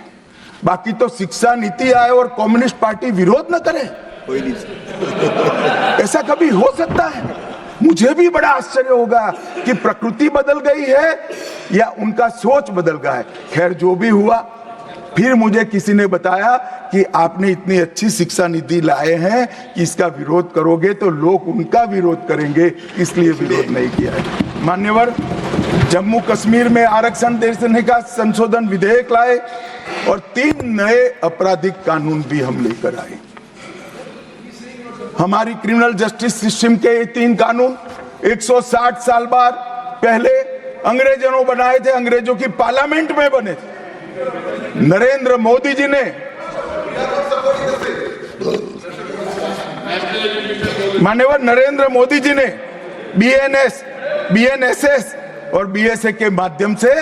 बाकी तो शिक्षा नीति आए और कम्युनिस्ट पार्टी विरोध न करे, ऐसा कभी हो सकता है? मुझे भी बड़ा आश्चर्य होगा कि प्रकृति बदल गई है या उनका सोच बदल गया है। खैर, जो भी हुआ, फिर मुझे किसी ने बताया कि आपने इतनी अच्छी शिक्षा नीति लाए हैं कि इसका विरोध करोगे तो लोग उनका विरोध करेंगे, इसलिए विरोध नहीं किया है। मान्यवर, जम्मू कश्मीर में आरक्षण देने का संशोधन विधेयक लाए और 3 नए आपराधिक कानून भी हम लेकर आए। हमारी क्रिमिनल जस्टिस सिस्टम के ये 3 कानून 160 साल बाद पहले अंग्रेजों ने बनाए थे, अंग्रेजों की पार्लियामेंट में बने थे। नरेंद्र मोदी जी ने, माननीय नरेंद्र मोदी जी ने बीएनएस, बीएनएसएस और बीएसए के माध्यम से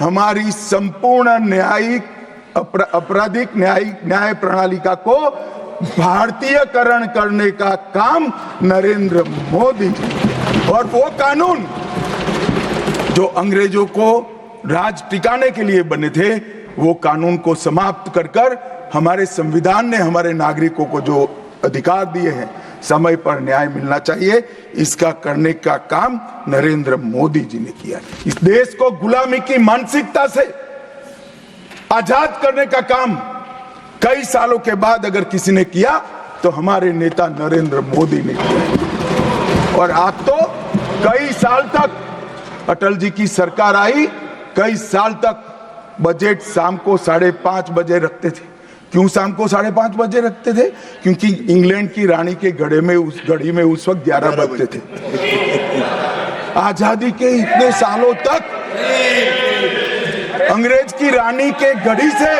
हमारी संपूर्ण न्यायिक आपराधिक न्याय प्रणालिका को भारतीयकरण करने का काम नरेंद्र मोदी जी। और वो कानून जो अंग्रेजों को राज टिकाने के लिए बने थे, वो कानून को समाप्त कर कर हमारे संविधान ने हमारे नागरिकों को जो अधिकार दिए हैं, समय पर न्याय मिलना चाहिए। इसका करने का काम नरेंद्र मोदी जी ने किया। इस देश को गुलामी की मानसिकता से आजाद करने का काम कई सालों के बाद अगर किसी ने किया तो हमारे नेता नरेंद्र मोदी ने किया। और आप तो कई साल तक अटल जी की सरकार आई, कई साल तक बजट शाम को 5:30 बजे रखते थे। क्यों शाम को 5:30 बजे रखते थे? क्योंकि इंग्लैंड की रानी के घड़ी में उस वक्त 11 बजते थे। आजादी के इतने सालों तक अंग्रेज की रानी के घड़ी से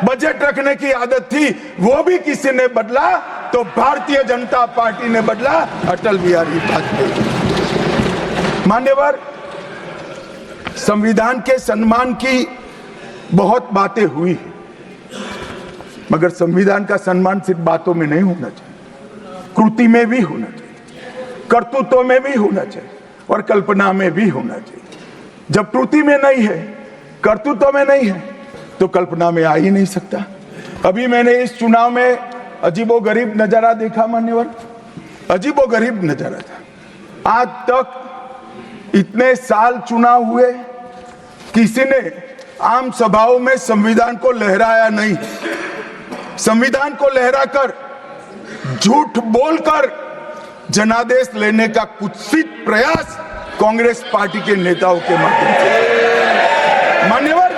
बजट रखने की आदत थी, वो भी किसी ने बदला तो भारतीय जनता पार्टी ने बदला, अटल बिहारी वाजपेयी। मान्यवर, संविधान के सम्मान की बहुत बातें हुई है, मगर संविधान का सम्मान सिर्फ बातों में नहीं होना चाहिए, कृति में भी होना चाहिए, कर्तृत्व में भी होना चाहिए और कल्पना में भी होना चाहिए। जब कृति में नहीं है, कर्तृत्व में नहीं है, तो कल्पना में आ ही नहीं सकता। अभी मैंने इस चुनाव में अजीबोगरीब नजारा देखा मान्यवर, अजीबोगरीब नजारा था। आज तक इतने साल चुनाव हुए, किसी ने आम सभाओं में संविधान को लहराया नहीं। संविधान को लहराकर, झूठ बोलकर जनादेश लेने का कुत्सित प्रयास कांग्रेस पार्टी के नेताओं के माध्यम से। मान्यवर,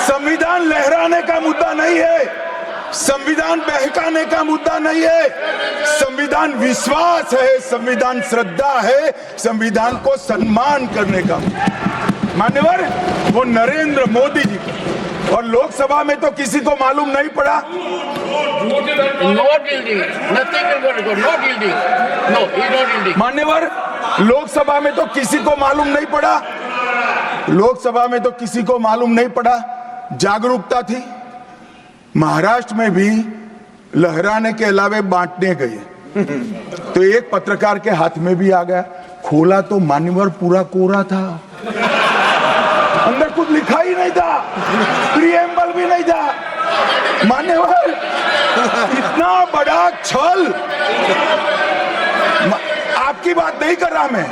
संविधान लहराने का मुद्दा नहीं है, संविधान बहकाने का मुद्दा नहीं है। संविधान विश्वास है, संविधान श्रद्धा है, संविधान को सम्मान करने का। मान्यवर, वो नरेंद्र मोदी जी को, और लोकसभा में तो किसी को मालूम नहीं पड़ा। मान्यवर, लोकसभा में तो किसी को मालूम नहीं पड़ा, लोकसभा में तो किसी को मालूम नहीं पड़ा। जागरूकता थी। महाराष्ट्र में भी लहराने के अलावे बांटने गए तो एक पत्रकार के हाथ में भी आ गया, खोला तो मान्यवर पूरा कोरा था, अंदर कुछ लिखा ही नहीं था, प्रीएम्बल भी नहीं था। मान्यवर, इतना बड़ा छल। आपकी बात नहीं कर रहा मैं,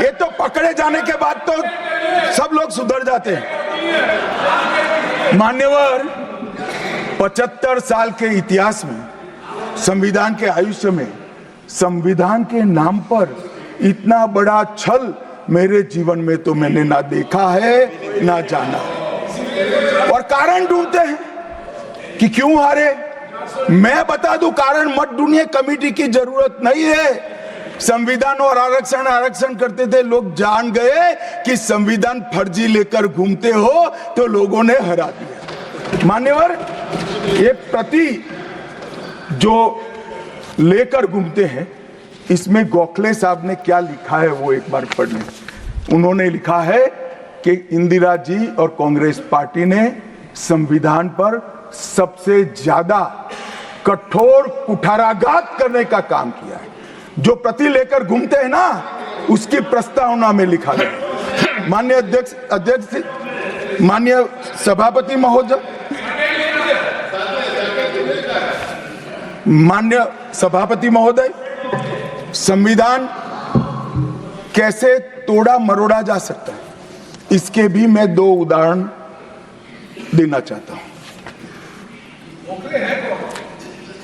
ये तो पकड़े जाने के बाद तो सब लोग सुधर जाते हैं। मान्यवर, 75 साल के इतिहास में, संविधान के आयुष्य में, संविधान के नाम पर इतना बड़ा छल मेरे जीवन में तो मैंने ना देखा है ना जाना। और कारण ढूंढते हैं कि क्यों हारे। मैं बता दूं, कारण मत ढूंढिए, कमेटी की जरूरत नहीं है। संविधान और आरक्षण करते थे, लोग जान गए कि संविधान फर्जी लेकर घूमते हो तो लोगों ने हरा दिया। मान्यवर, ये प्रति जो लेकर घूमते हैं, इसमें गोखले साहब ने क्या लिखा है वो एक बार पढ़ने। उन्होंने लिखा है कि इंदिरा जी और कांग्रेस पार्टी ने संविधान पर सबसे ज्यादा कठोर कुठाराघात करने का काम किया है। जो प्रति लेकर घूमते हैं ना, उसकी प्रस्तावना में लिखा गया। माननीय अध्यक्ष, माननीय सभापति महोदय, माननीय सभापति महोदय, संविधान कैसे तोड़ा मरोड़ा जा सकता है, इसके भी मैं 2 उदाहरण देना चाहता हूं।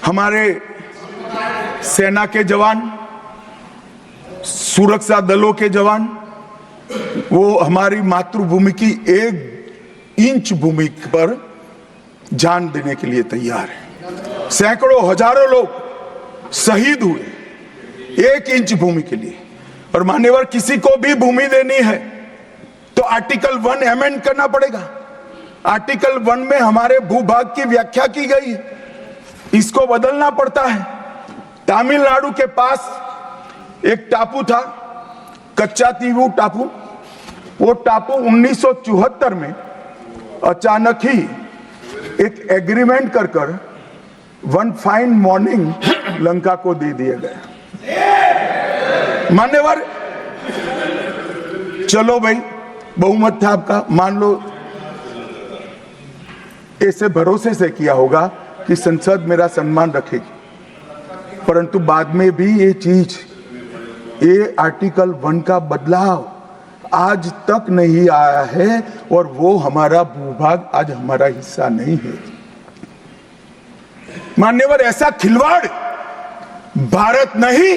हमारे सेना के जवान, सुरक्षा दलों के जवान, वो हमारी मातृभूमि की 1 इंच भूमि पर जान देने के लिए तैयार है। सैकड़ों हजारों लोग शहीद हुए 1 इंच भूमि के लिए। और मान्यवर, किसी को भी भूमि देनी है तो आर्टिकल 1 अमेंड करना पड़ेगा। आर्टिकल 1 में हमारे भूभाग की व्याख्या की गई है, इसको बदलना पड़ता है। तमिलनाडु के पास एक टापू था, कच्चातीवू टापू। वो टापू 1974 में अचानक ही एक एग्रीमेंट कर वन फाइन मॉर्निंग लंका को दे दिया गया। मान्यवर, चलो भाई, बहुमत था आपका, मान लो ऐसे भरोसे से किया होगा कि संसद मेरा सम्मान रखेगी, परंतु बाद में भी ये आर्टिकल 1 का बदलाव आज तक नहीं आया है और वो हमारा भूभाग आज हमारा हिस्सा नहीं है। मान्यवर, ऐसा खिलवाड़ भारत नहीं,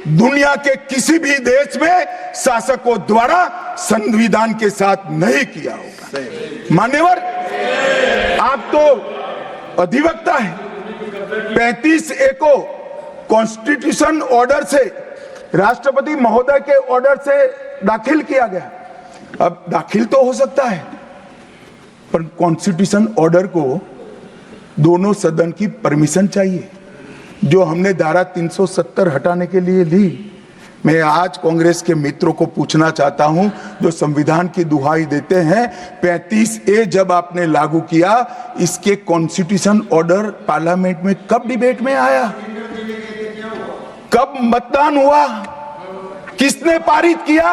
दुनिया के किसी भी देश में शासकों द्वारा संविधान के साथ नहीं किया होगा। मान्यवर, आप तो अधिवक्ता हैं। 35A को कॉन्स्टिट्यूशन ऑर्डर से, राष्ट्रपति महोदय के ऑर्डर से दाखिल किया गया। अब दाखिल तो हो सकता है, पर कॉन्स्टिट्यूशन ऑर्डर को दोनों सदन की परमिशन चाहिए, जो हमने धारा 370 हटाने के लिए ली। मैं आज कांग्रेस के मित्रों को पूछना चाहता हूं, जो संविधान की दुहाई देते हैं, 35A जब आपने लागू किया, इसके कॉन्स्टिट्यूशन ऑर्डर पार्लियामेंट में कब डिबेट में आया, कब मतदान हुआ, किसने पारित किया?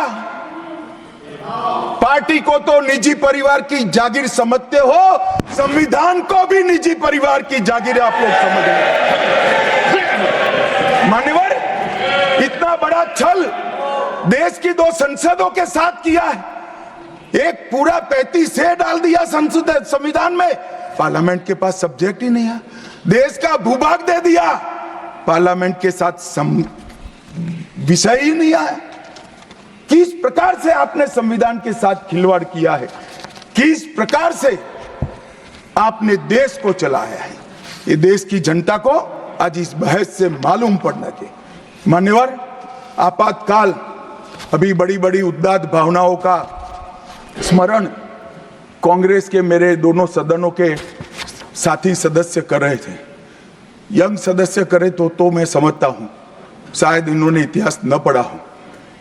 पार्टी को तो निजी परिवार की जागीर समझते हो, संविधान को भी निजी परिवार की जागीर आप लोग समझ रहे। मान्यवर, इतना बड़ा छल देश की 2 संसदों के साथ किया है। एक पूरा 35A डाल दिया संसद संविधान में, पार्लियामेंट के पास सब्जेक्ट ही नहीं है। देश का भूभाग दे दिया, पार्लियामेंट के साथ विषय ही नहीं आया। किस प्रकार से आपने संविधान के साथ खिलवाड़ किया है, किस प्रकार से आपने देश को चलाया है, ये देश की जनता को आज इस बहस से मालूम पड़ना चाहिए। मान्यवर, आपातकाल, अभी बड़ी बड़ी उदात्त भावनाओं का स्मरण कांग्रेस के मेरे दोनों सदनों के साथी सदस्य कर रहे थे। यंग सदस्य करे तो मैं समझता हूं, शायद इन्होंने इतिहास न पढ़ा हो,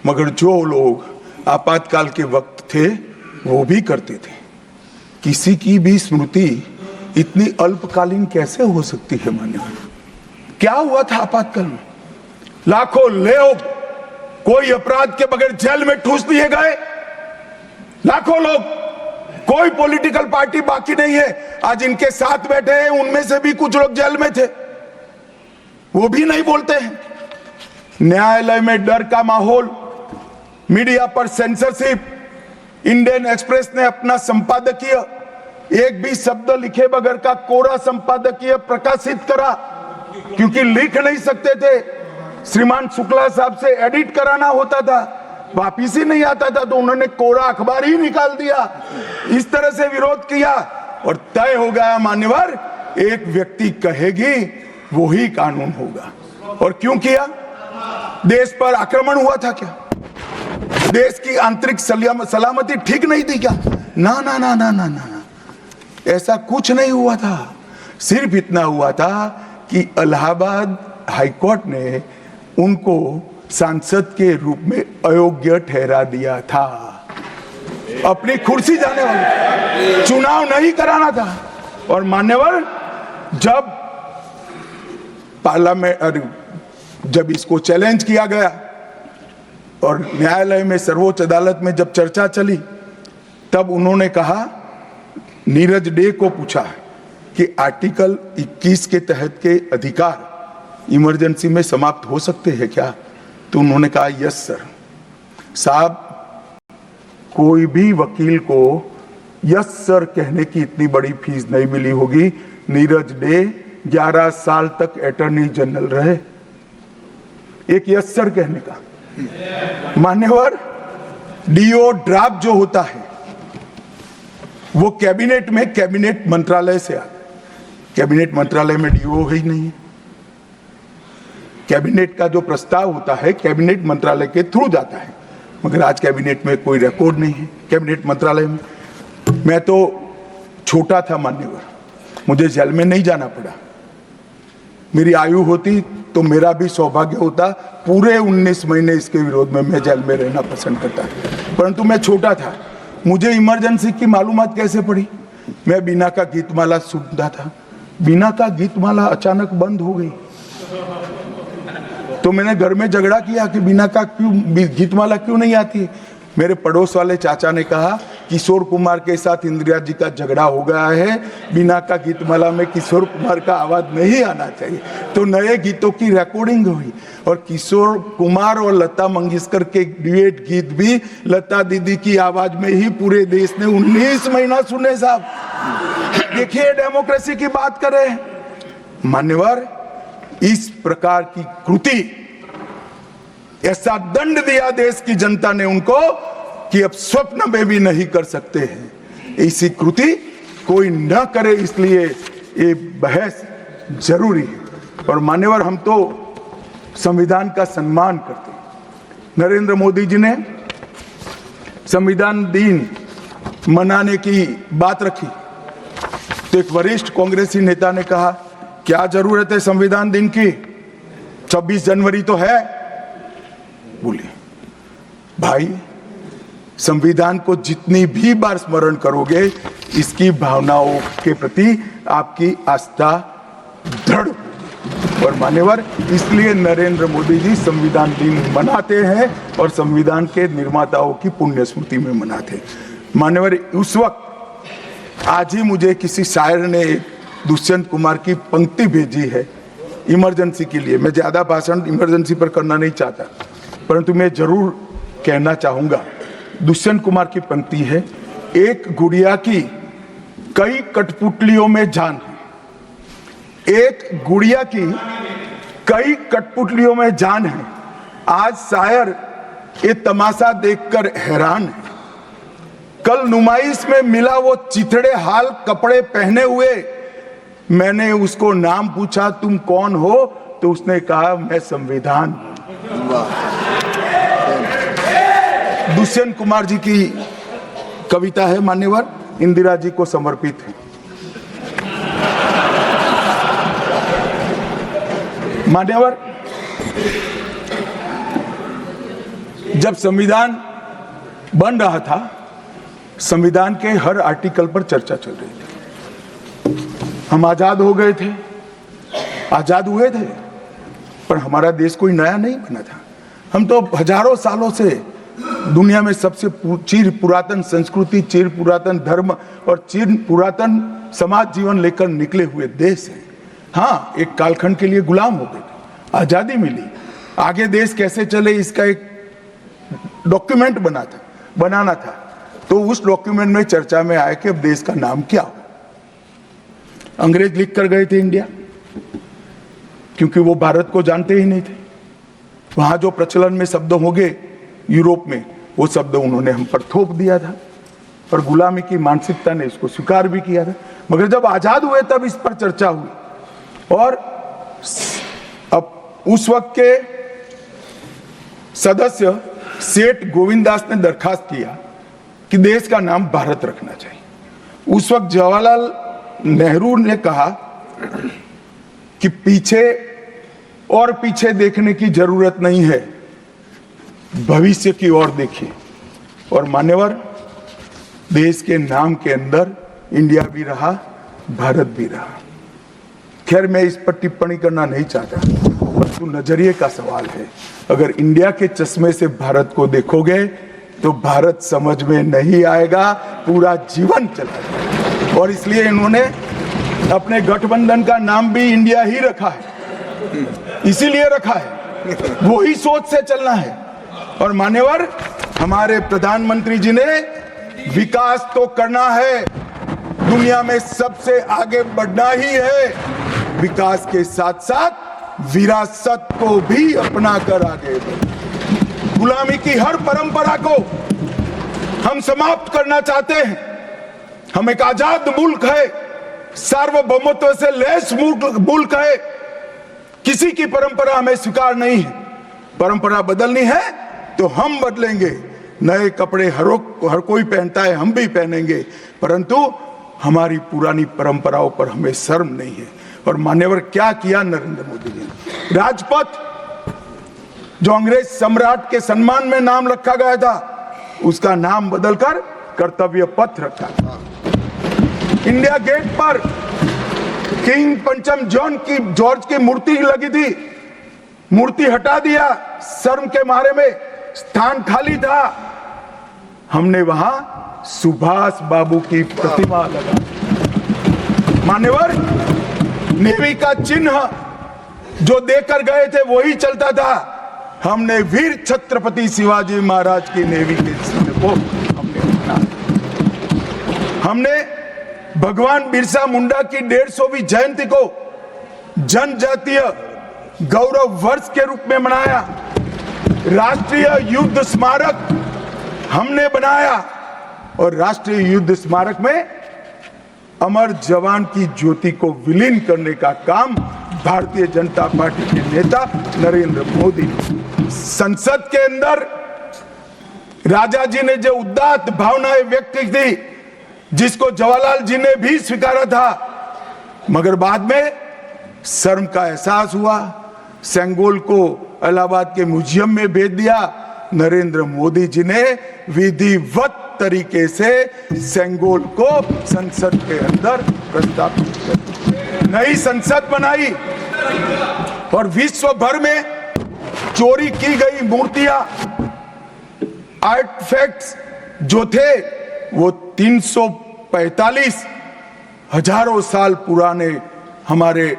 मगर जो लोग आपातकाल के वक्त थे वो भी करते थे। किसी की भी स्मृति इतनी अल्पकालीन कैसे हो सकती है? मान्यवर, क्या हुआ था आपातकाल में? लाखों लोग कोई अपराध के बगैर जेल में ठूस दिए गए, लाखों लोग, कोई पॉलिटिकल पार्टी बाकी नहीं है। आज इनके साथ बैठे हैं, उनमें से भी कुछ लोग जेल में थे, वो भी नहीं बोलते हैं। न्यायालय में डर का माहौल, मीडिया पर सेंसरशिप। इंडियन एक्सप्रेस ने अपना संपादकीय एक भी शब्द लिखे बगैर का कोरा संपादकीय प्रकाशित करा, क्योंकि लिख नहीं सकते थे। श्रीमान शुक्ला साहब से एडिट कराना होता था, वापिस ही नहीं आता था, तो उन्होंने कोरा अखबार ही निकाल दिया। इस तरह से विरोध किया और तय हो गया, मान्यवर, एक व्यक्ति कहेगी वही कानून होगा। और क्यों किया? देश पर आक्रमण हुआ था क्या? देश की आंतरिक सलामती ठीक नहीं थी क्या? ना ना ना ना ना ना, ऐसा कुछ नहीं हुआ था। सिर्फ इतना हुआ था कि इलाहाबाद हाईकोर्ट ने उनको सांसद के रूप में अयोग्य ठहरा दिया था। अपनी कुर्सी जाने वाली, चुनाव नहीं कराना था। और मान्यवर, जब पार्लियामेंट, जब इसको चैलेंज किया गया और न्यायालय में, सर्वोच्च अदालत में जब चर्चा चली, तब उन्होंने कहा, नीरज डे को पूछा कि आर्टिकल 21 के तहत के अधिकार इमरजेंसी में समाप्त हो सकते हैं क्या? तो उन्होंने कहा यस सर। साहब, कोई भी वकील को यस सर कहने की इतनी बड़ी फीस नहीं मिली होगी। नीरज डे 11 साल तक अटॉर्नी जनरल रहे, एक यस सर कहने का। मान्यवर, डीओ ड्राफ्ट जो होता है वो कैबिनेट में, कैबिनेट मंत्रालय से आता है। कैबिनेट मंत्रालय में डीओ ही नहीं है। कैबिनेट का जो प्रस्ताव होता है कैबिनेट मंत्रालय के थ्रू जाता है, मगर आज कैबिनेट में कोई रिकॉर्ड नहीं है। कैबिनेट मंत्रालय में मैं तो छोटा था मान्यवर, मुझे जेल में नहीं जाना पड़ा। मेरी आयु होती तो मेरा भी सौभाग्य होता, पूरे 19 महीने इसके विरोध में मैं जेल में रहना पसंद करता, परंतु मैं छोटा था। मुझे इमरजेंसी की मालूमात कैसे पड़ी? मैं बीना का गीतमाला सुनता था, बीना का गीतमाला अचानक बंद हो गई, तो मैंने घर में झगड़ा किया कि बीना का क्यों गीतमाला क्यों नहीं आती। मेरे पड़ोस वाले चाचा ने कहा किशोर कुमार के साथ इंदिरा जी का झगड़ा हो गया है, बिना का गीतमाला में किशोर कुमार का आवाज नहीं आना चाहिए, तो नए गीतों की रिकॉर्डिंग हुई और किशोर कुमार और लता मंगेशकर के ड्यूएट गीत भी लता दीदी की आवाज में ही पूरे देश ने 19 महीना सुने साहब। देखिए डेमोक्रेसी की बात करें मान्यवर, इस प्रकार की कृति, ऐसा दंड दिया देश की जनता ने उनको कि अब स्वप्न में भी नहीं कर सकते हैं। ऐसी कृति कोई न करे, इसलिए ये बहस जरूरी है। और मान्यवर, हम तो संविधान का सम्मान करते हैं। नरेंद्र मोदी जी ने संविधान दिन मनाने की बात रखी तो एक वरिष्ठ कांग्रेसी नेता ने कहा, क्या जरूरत है संविधान दिन की, 26 जनवरी तो है। बोले भाई, संविधान को जितनी भी बार स्मरण करोगे, इसकी भावनाओं के प्रति आपकी आस्था दृढ़। और मान्यवर, इसलिए नरेंद्र मोदी जी संविधान दिन मनाते हैं और संविधान के निर्माताओं की पुण्य स्मृति में मनाते हैं। मान्यवर, उस वक्त आज ही मुझे किसी शायर ने दुष्यंत कुमार की पंक्ति भेजी है इमरजेंसी के लिए। मैं ज्यादा भाषण इमरजेंसी पर करना नहीं चाहता, परंतु मैं जरूर कहना चाहूंगा। दुष्यंत कुमार की पंक्ति है, एक गुड़िया की कई कठपुतलियों में जान है, एक गुड़िया की कई कठपुतलियों में जान है। आज शायर ये तमाशा देखकर हैरान है। कल नुमाइश में मिला वो चिथड़े हाल कपड़े पहने हुए, मैंने उसको नाम पूछा तुम कौन हो, तो उसने कहा मैं संविधान। दुष्यंत कुमार जी की कविता है मान्यवर, इंदिरा जी को समर्पित है। मान्यवर, जब संविधान बन रहा था, संविधान के हर आर्टिकल पर चर्चा चल रही थी। हम आजाद हो गए थे, आजाद हुए थे, पर हमारा देश कोई नया नहीं बना था। हम तो हजारों सालों से दुनिया में सबसे चिर पुरातन संस्कृति, चिर पुरातन धर्म और चिर पुरातन समाज जीवन लेकर निकले हुए देश हैं। हाँ, एक कालखंड के लिए गुलाम हो गए थे, आजादी मिली, आगे देश कैसे चले इसका एक डॉक्यूमेंट बनाना था। तो उस डॉक्यूमेंट में चर्चा में आया कि अब देश का नाम क्या हो। अंग्रेज लिख कर गए थे इंडिया, क्योंकि वो भारत को जानते ही नहीं थे। वहां जो प्रचलन में शब्द होंगे यूरोप में, वो शब्द उन्होंने हम पर थोप दिया था और गुलामी की मानसिकता ने इसको स्वीकार भी किया था। मगर जब आजाद हुए तब इस पर चर्चा हुई और अब उस वक्त के सदस्य सेठ गोविंददास ने दरखास्त किया कि देश का नाम भारत रखना चाहिए। उस वक्त जवाहरलाल नेहरू ने कहा कि पीछे देखने की जरूरत नहीं है, भविष्य की ओर देखिए। और मान्यवर, देश के नाम के अंदर इंडिया भी रहा, भारत भी रहा। खैर, मैं इस पर टिप्पणी करना नहीं चाहता, परंतु नजरिए का सवाल है। अगर इंडिया के चश्मे से भारत को देखोगे तो भारत समझ में नहीं आएगा, पूरा जीवन चला जाएगा। और इसलिए इन्होंने अपने गठबंधन का नाम भी इंडिया ही रखा है, इसीलिए रखा है, वही सोच से चलना है। और मान्यवर, हमारे प्रधानमंत्री जी ने विकास तो करना है, दुनिया में सबसे आगे बढ़ना ही है, विकास के साथ साथ विरासत को भी अपना कर आगे बढ़े। गुलामी की हर परंपरा को हम समाप्त करना चाहते हैं। हम एक आजाद मुल्क है, सार्वभौमत्व से लैस मुल्क है, किसी की परंपरा हमें स्वीकार नहीं है। परंपरा बदलनी है तो हम बदलेंगे, नए कपड़े हर कोई पहनता है, हम भी पहनेंगे, परंतु हमारी पुरानी परंपराओं पर हमें शर्म नहीं है। और मान्यवर, क्या किया नरेंद्र मोदी जी ने, राजपथ जो अंग्रेज सम्राट के सम्मान में नाम रखा गया था, उसका नाम बदलकर कर्तव्य पथ रखा। इंडिया गेट पर किंग पंचम जॉर्ज की मूर्ति लगी थी, मूर्ति हटा दिया, शर्म के मारे में स्थान खाली था। हमने वहां सुभाष बाबू की प्रतिमा लगा। मान्यवर, नेवी का चिन्ह जो देकर गए थे वही चलता था। हमने वीर छत्रपति शिवाजी महाराज की नेवी के चिन्ह को हमने भगवान बिरसा मुंडा की 150वीं जयंती को जनजातीय गौरव वर्ष के रूप में मनाया। राष्ट्रीय युद्ध स्मारक हमने बनाया और राष्ट्रीय युद्ध स्मारक में अमर जवान की ज्योति को विलीन करने का काम भारतीय जनता पार्टी के नेता नरेंद्र मोदी। संसद के अंदर राजा जी ने जो उदात्त भावनाएं व्यक्त की थी, जिसको जवाहरलाल जी ने भी स्वीकारा था, मगर बाद में शर्म का एहसास हुआ, सेंगोल को इलाहाबाद के म्यूजियम में भेज दिया। नरेंद्र मोदी जी ने विधिवत तरीके से सेंगोल को संसद के अंदर प्रस्तावित कर नई संसद बनाई और विश्व भर में चोरी की गई मूर्तियां, आर्टिफैक्ट्स जो थे वो 345 हजारों साल पुराने हमारे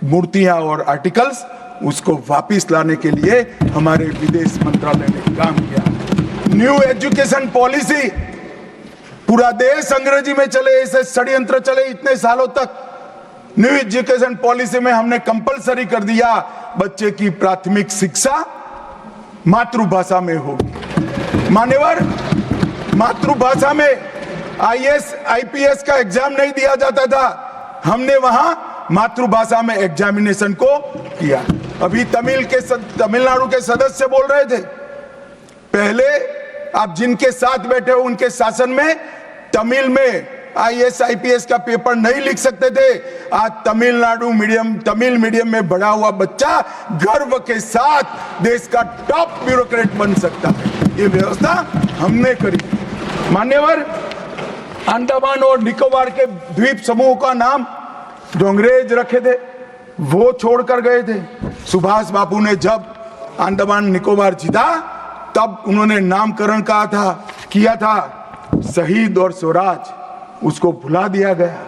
मूर्तियां और आर्टिकल्स, उसको वापस लाने के लिए हमारे विदेश मंत्रालय ने काम किया। न्यू एजुकेशन पॉलिसी, पूरा देश अंग्रेजी में चले, ऐसे षड्यंत्र चले इतने सालों तक। न्यू एजुकेशन पॉलिसी में हमने कंपलसरी कर दिया बच्चे की प्राथमिक शिक्षा मातृभाषा में होगी। मान्यवर, मातृभाषा में आईएएस आईपीएस का एग्जाम नहीं दिया जाता था, हमने वहां मातृभाषा में एग्जामिनेशन को किया। अभी तमिलनाडु के सदस्य बोल रहे थे, पहले आप जिनके साथ बैठे हो उनके शासन में तमिल में आईएएस आईपीएस का पेपर नहीं लिख सकते थे। आज तमिल मीडियम में बड़ा हुआ बच्चा गर्व के साथ देश का टॉप ब्यूरोक्रेट बन सकता है। ये व्यवस्था हमने करी। मान्यवर, अंडमान और निकोबार के द्वीप समूह का नाम जो अंग्रेज रखे थे वो छोड़कर गए थे। सुभाष बाबू ने जब अंडमान निकोबार जीता तब उन्होंने नामकरण किया था शहीद और स्वराज, उसको भुला दिया गया।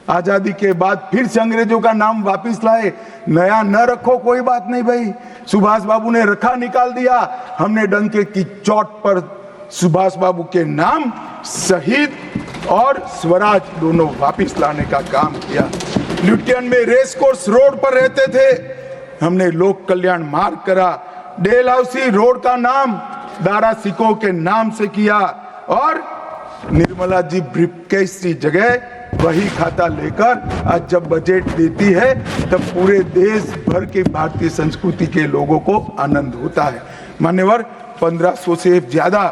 आजादी के बाद फिर से अंग्रेजों का नाम वापस लाए, नया न रखो कोई बात नहीं भाई, सुभाष बाबू ने रखा निकाल दिया। हमने डंके की चोट पर सुभाष बाबू के नाम शहीद और स्वराज दोनों वापस लाने का काम किया। ल्यूटियन में रेस कोर्स रोड पर रहते थे, हमने लोक कल्याण मार्ग करा। डेलहाउसी रोड का नाम दारा सिकोह के नाम से किया और निर्मला जी ब्रीफकेस की जगह वही खाता लेकर आज जब बजट देती है तब पूरे देश भर के भारतीय संस्कृति के लोगों को आनंद होता है। मान्यवर, 1500 से ज्यादा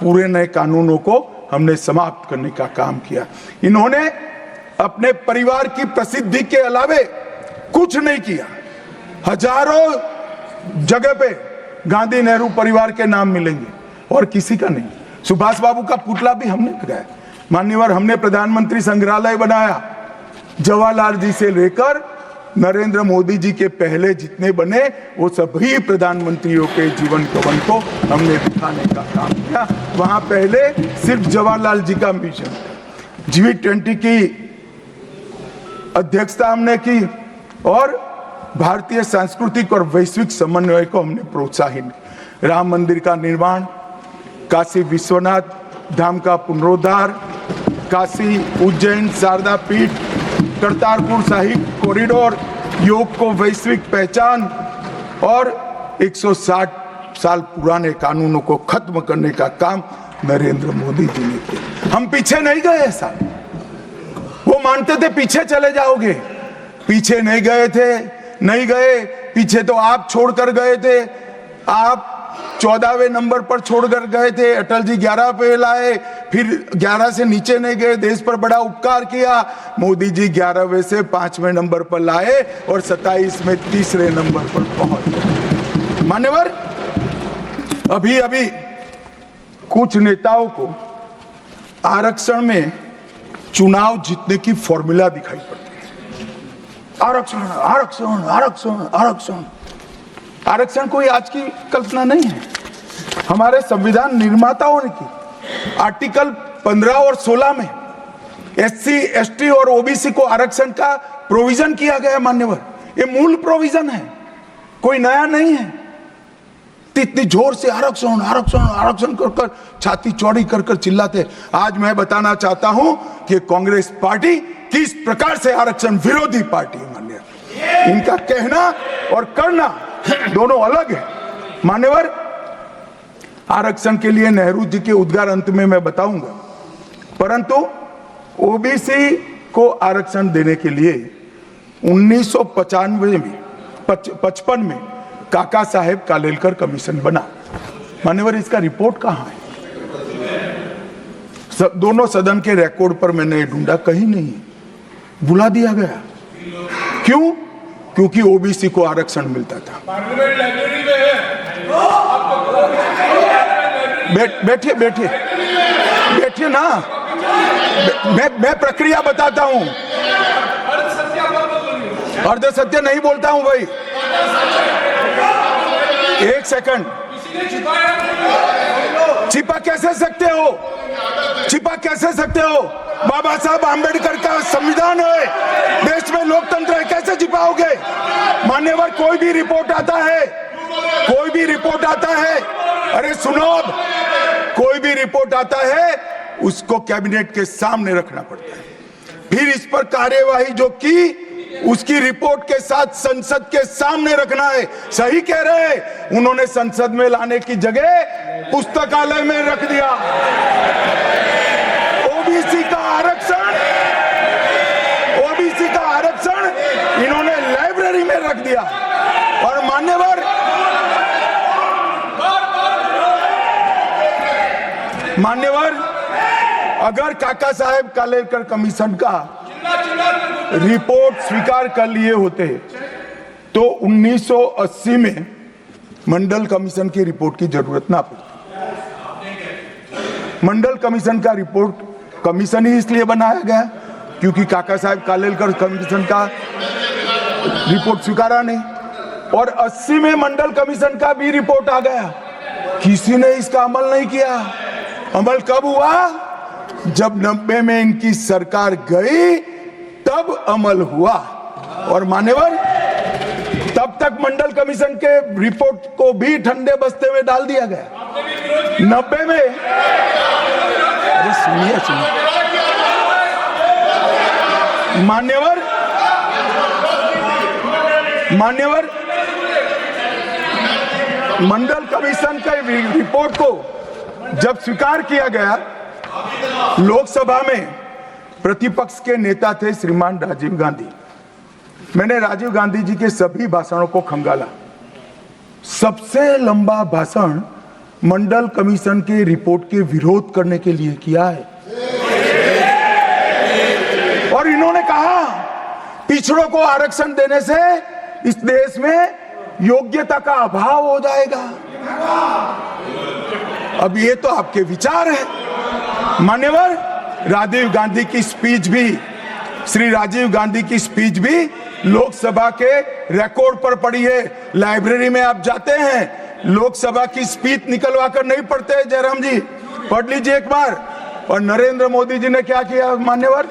पूरे नए कानूनों को हमने समाप्त करने का काम किया। इन्होंने अपने परिवार की प्रसिद्धि के अलावे कुछ नहीं किया। हजारों जगह पे गांधी नेहरू परिवार के नाम मिलेंगे और किसी का नहीं। सुभाष बाबू का पुतला भी हमने लगाया। मान्यवर, हमने प्रधानमंत्री संग्रहालय बनाया। जवाहरलाल जी से लेकर नरेंद्र मोदी जी के पहले जितने बने वो सभी प्रधानमंत्रियों के जीवन कवन को हमने दिखाने का काम किया। वहां पहले सिर्फ जवाहरलाल जी का मिशन, G20 की अध्यक्षता हमने की और भारतीय सांस्कृतिक और वैश्विक समन्वय को हमने प्रोत्साहित। राम मंदिर का निर्माण, काशी विश्वनाथ धाम का पुनरुद्धार, काशी उज्जैन शारदा पीठ, करतारपुर साहिब कॉरिडोर, योग को वैश्विक पहचान और 160 साल पुराने कानूनों को खत्म करने का काम नरेंद्र मोदी जी ने किया। हम पीछे नहीं गए। ऐसा वो मानते थे पीछे चले जाओगे, पीछे नहीं गए। पीछे तो आप छोड़कर गए थे। आप 14वें नंबर पर छोड़कर गए थे, अटल जी 11 पे लाए, फिर 11 से नीचे नहीं गए, देश पर बड़ा उपकार किया। मोदी जी 11वें से 5वें नंबर पर लाए और 27 में तीसरे नंबर पर पहुंच गए। मान्यवर, अभी कुछ नेताओं को आरक्षण में चुनाव जीतने की फॉर्मूला दिखाई पड़ती है। आरक्षण आरक्षण आरक्षण आरक्षण आरक्षण कोई आज की कल्पना नहीं है, हमारे संविधान निर्माताओं ने की। आर्टिकल 15 और 16 में एससी, एसटी और ओबीसी को आरक्षण का प्रोविजन किया गया मान्यवर। ये मूल प्रोविजन है, कोई नया नहीं है। इतनी जोर से आरक्षण आरक्षण आरक्षण कर कर छाती चौड़ी कर कर चिल्लाते। आज मैं बताना चाहता हूं कि कांग्रेस पार्टी किस प्रकार से आरक्षण विरोधी पार्टी है मान्यवर। इनका कहना और करना दोनों अलग है मान्यवर। आरक्षण के लिए नेहरू जी के उद्गार अंत में मैं बताऊंगा, परंतु ओबीसी को आरक्षण देने के लिए 1995 में 55 में काका साहेब कालेलकर कमीशन बना मान्यवर। इसका रिपोर्ट कहां है? दोनों सदन के रिकॉर्ड पर मैंने ढूंढा, कहीं नहीं, बुला दिया गया। क्यों? क्योंकि ओबीसी को आरक्षण मिलता था। बैठिए बैठिए बैठिए ना, मैं प्रक्रिया बताता हूं। अर्ध सत्य नहीं बोलता हूं भाई। एक सेकंड, छिपा कैसे सकते हो? छिपा कैसे सकते हो? बाबा साहब आंबेडकर का संविधान है, देश में लोकतंत्र है, कैसे छिपाओगे मान्यवर? कोई भी रिपोर्ट आता है, कोई भी रिपोर्ट आता है, अरे सुनो, अब कोई भी रिपोर्ट आता है उसको कैबिनेट के सामने रखना पड़ता है, फिर इस पर कार्यवाही जो की उसकी रिपोर्ट के साथ संसद के सामने रखना है। सही कह रहे हैं, उन्होंने संसद में लाने की जगह पुस्तकालय में रख दिया। ओबीसी का आरक्षण, ओबीसी का आरक्षण इन्होंने लाइब्रेरी में रख दिया। और मान्यवर, अगर काका साहेब कालेलकर कमीशन का रिपोर्ट स्वीकार कर लिए होते तो 1980 में मंडल कमीशन की रिपोर्ट की जरूरत ना पड़ती। मंडल कमीशन का रिपोर्ट कमीशन ही इसलिए बनाया गया क्योंकि काका साहेब कालेलकर कमीशन का रिपोर्ट स्वीकारा नहीं, और 80 में मंडल कमीशन का भी रिपोर्ट आ गया, किसी ने इसका अमल नहीं किया। अमल कब हुआ? जब 90 में इनकी सरकार गई तब अमल हुआ। और मान्यवर, तब तक मंडल कमीशन के रिपोर्ट को भी ठंडे बस्ते में डाल दिया गया। 90 में, अरे सुनिए सुनिए मान्यवर, मंडल कमीशन के रिपोर्ट को जब स्वीकार किया गया, लोकसभा में प्रतिपक्ष के नेता थे श्रीमान राजीव गांधी। मैंने राजीव गांधी जी के सभी भाषणों को खंगाला। सबसे लंबा भाषण मंडल कमीशन के रिपोर्ट के विरोध करने के लिए किया है। और इन्होंने कहा पिछड़ों को आरक्षण देने से इस देश में योग्यता का अभाव हो जाएगा। अब ये तो आपके विचार है मान्यवर। राजीव गांधी की स्पीच भी, श्री राजीव गांधी की स्पीच भी लोकसभा के रिकॉर्ड पर पड़ी है। लाइब्रेरी में आप जाते हैं, लोकसभा की स्पीच निकलवा कर नहीं पढ़ते। जयराम जी पढ़ लीजिए एक बार। और नरेंद्र मोदी जी ने क्या किया मान्यवर?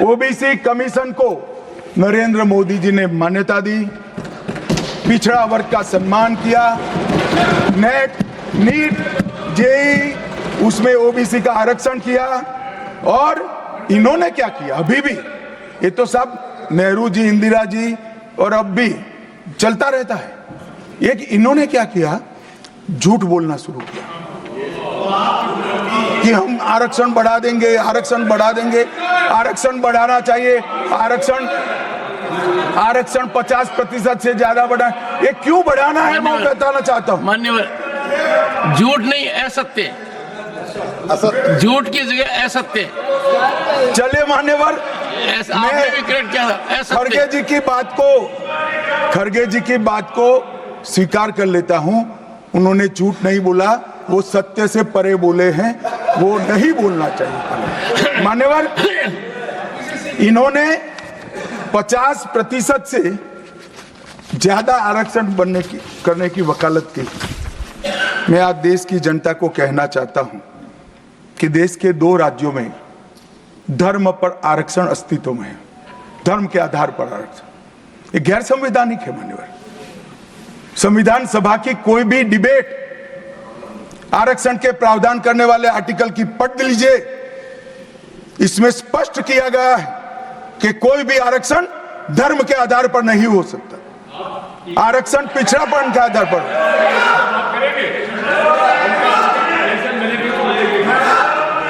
ओबीसी कमीशन को नरेंद्र मोदी जी ने मान्यता दी, पिछड़ा वर्ग का सम्मान किया, नेट, नीट, जेई उसमें ओबीसी का आरक्षण किया। और इन्होंने क्या किया? अभी भी ये तो सब नेहरू जी, इंदिरा जी और अब भी चलता रहता है। एक इन्होंने क्या किया? झूठ बोलना शुरू किया कि हम आरक्षण बढ़ा देंगे, आरक्षण बढ़ा देंगे, आरक्षण बढ़ाना चाहिए, आरक्षण 50% से ज्यादा बढ़ा। ये क्यों बढ़ाना है मैं बताना चाहता हूं मान्यवर। झूठ नहीं, असत्य, झूठ की जगह असत्य। चले मान्यवर, आपने भी करेक्ट किया था। खड़गे जी की बात को स्वीकार कर लेता हूं। उन्होंने झूठ नहीं बोला, वो सत्य से परे बोले हैं, वो नहीं बोलना चाहिए मान्यवर। इन्होंने 50% से ज्यादा आरक्षण करने की वकालत की। मैं आज देश की जनता को कहना चाहता हूं कि देश के 2 राज्यों में धर्म पर आरक्षण अस्तित्व में है। धर्म के आधार पर आरक्षण ये गैर संवैधानिक है। मान्यवर, संविधान सभा की कोई भी डिबेट आरक्षण के प्रावधान करने वाले आर्टिकल की पढ़ लीजिए। इसमें स्पष्ट किया गया है कि कोई भी आरक्षण धर्म के आधार पर नहीं हो सकता। आरक्षण पिछड़ापन के आधार पर।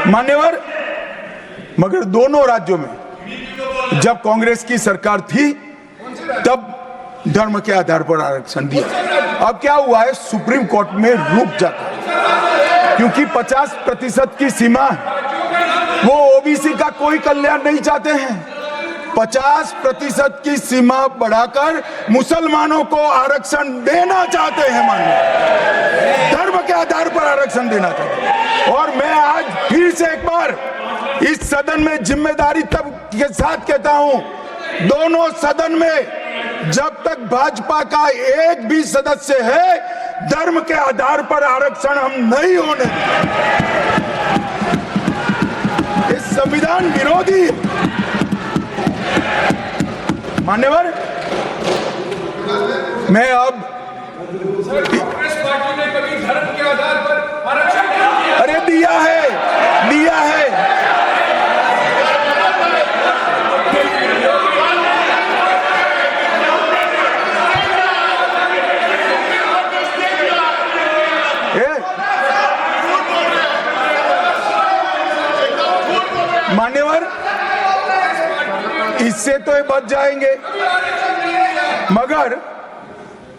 मान्यवर, मगर दोनों राज्यों में जब कांग्रेस की सरकार थी तब धर्म के आधार पर आरक्षण दिया। अब क्या हुआ है, सुप्रीम कोर्ट में रुक जाता है क्योंकि 50% की सीमा है। वो ओबीसी का कोई कल्याण नहीं चाहते हैं। 50% की सीमा बढ़ाकर मुसलमानों को आरक्षण देना चाहते हैं। मानिए, धर्म के आधार पर आरक्षण देना चाहते हैं। और मैं आज फिर से एक बार इस सदन में जिम्मेदारी तब के साथ कहता हूं, दोनों सदन में जब तक भाजपा का एक भी सदस्य है, धर्म के आधार पर आरक्षण हम नहीं होने देंगे। ये संविधान विरोधी है। मान्यवर, मैं अब कांग्रेस पार्टी ने कभी धर्म के आधार पर आरक्षण नहीं दिया। अरे दिया है। मान्यवर, इससे तो ये बच जाएंगे, मगर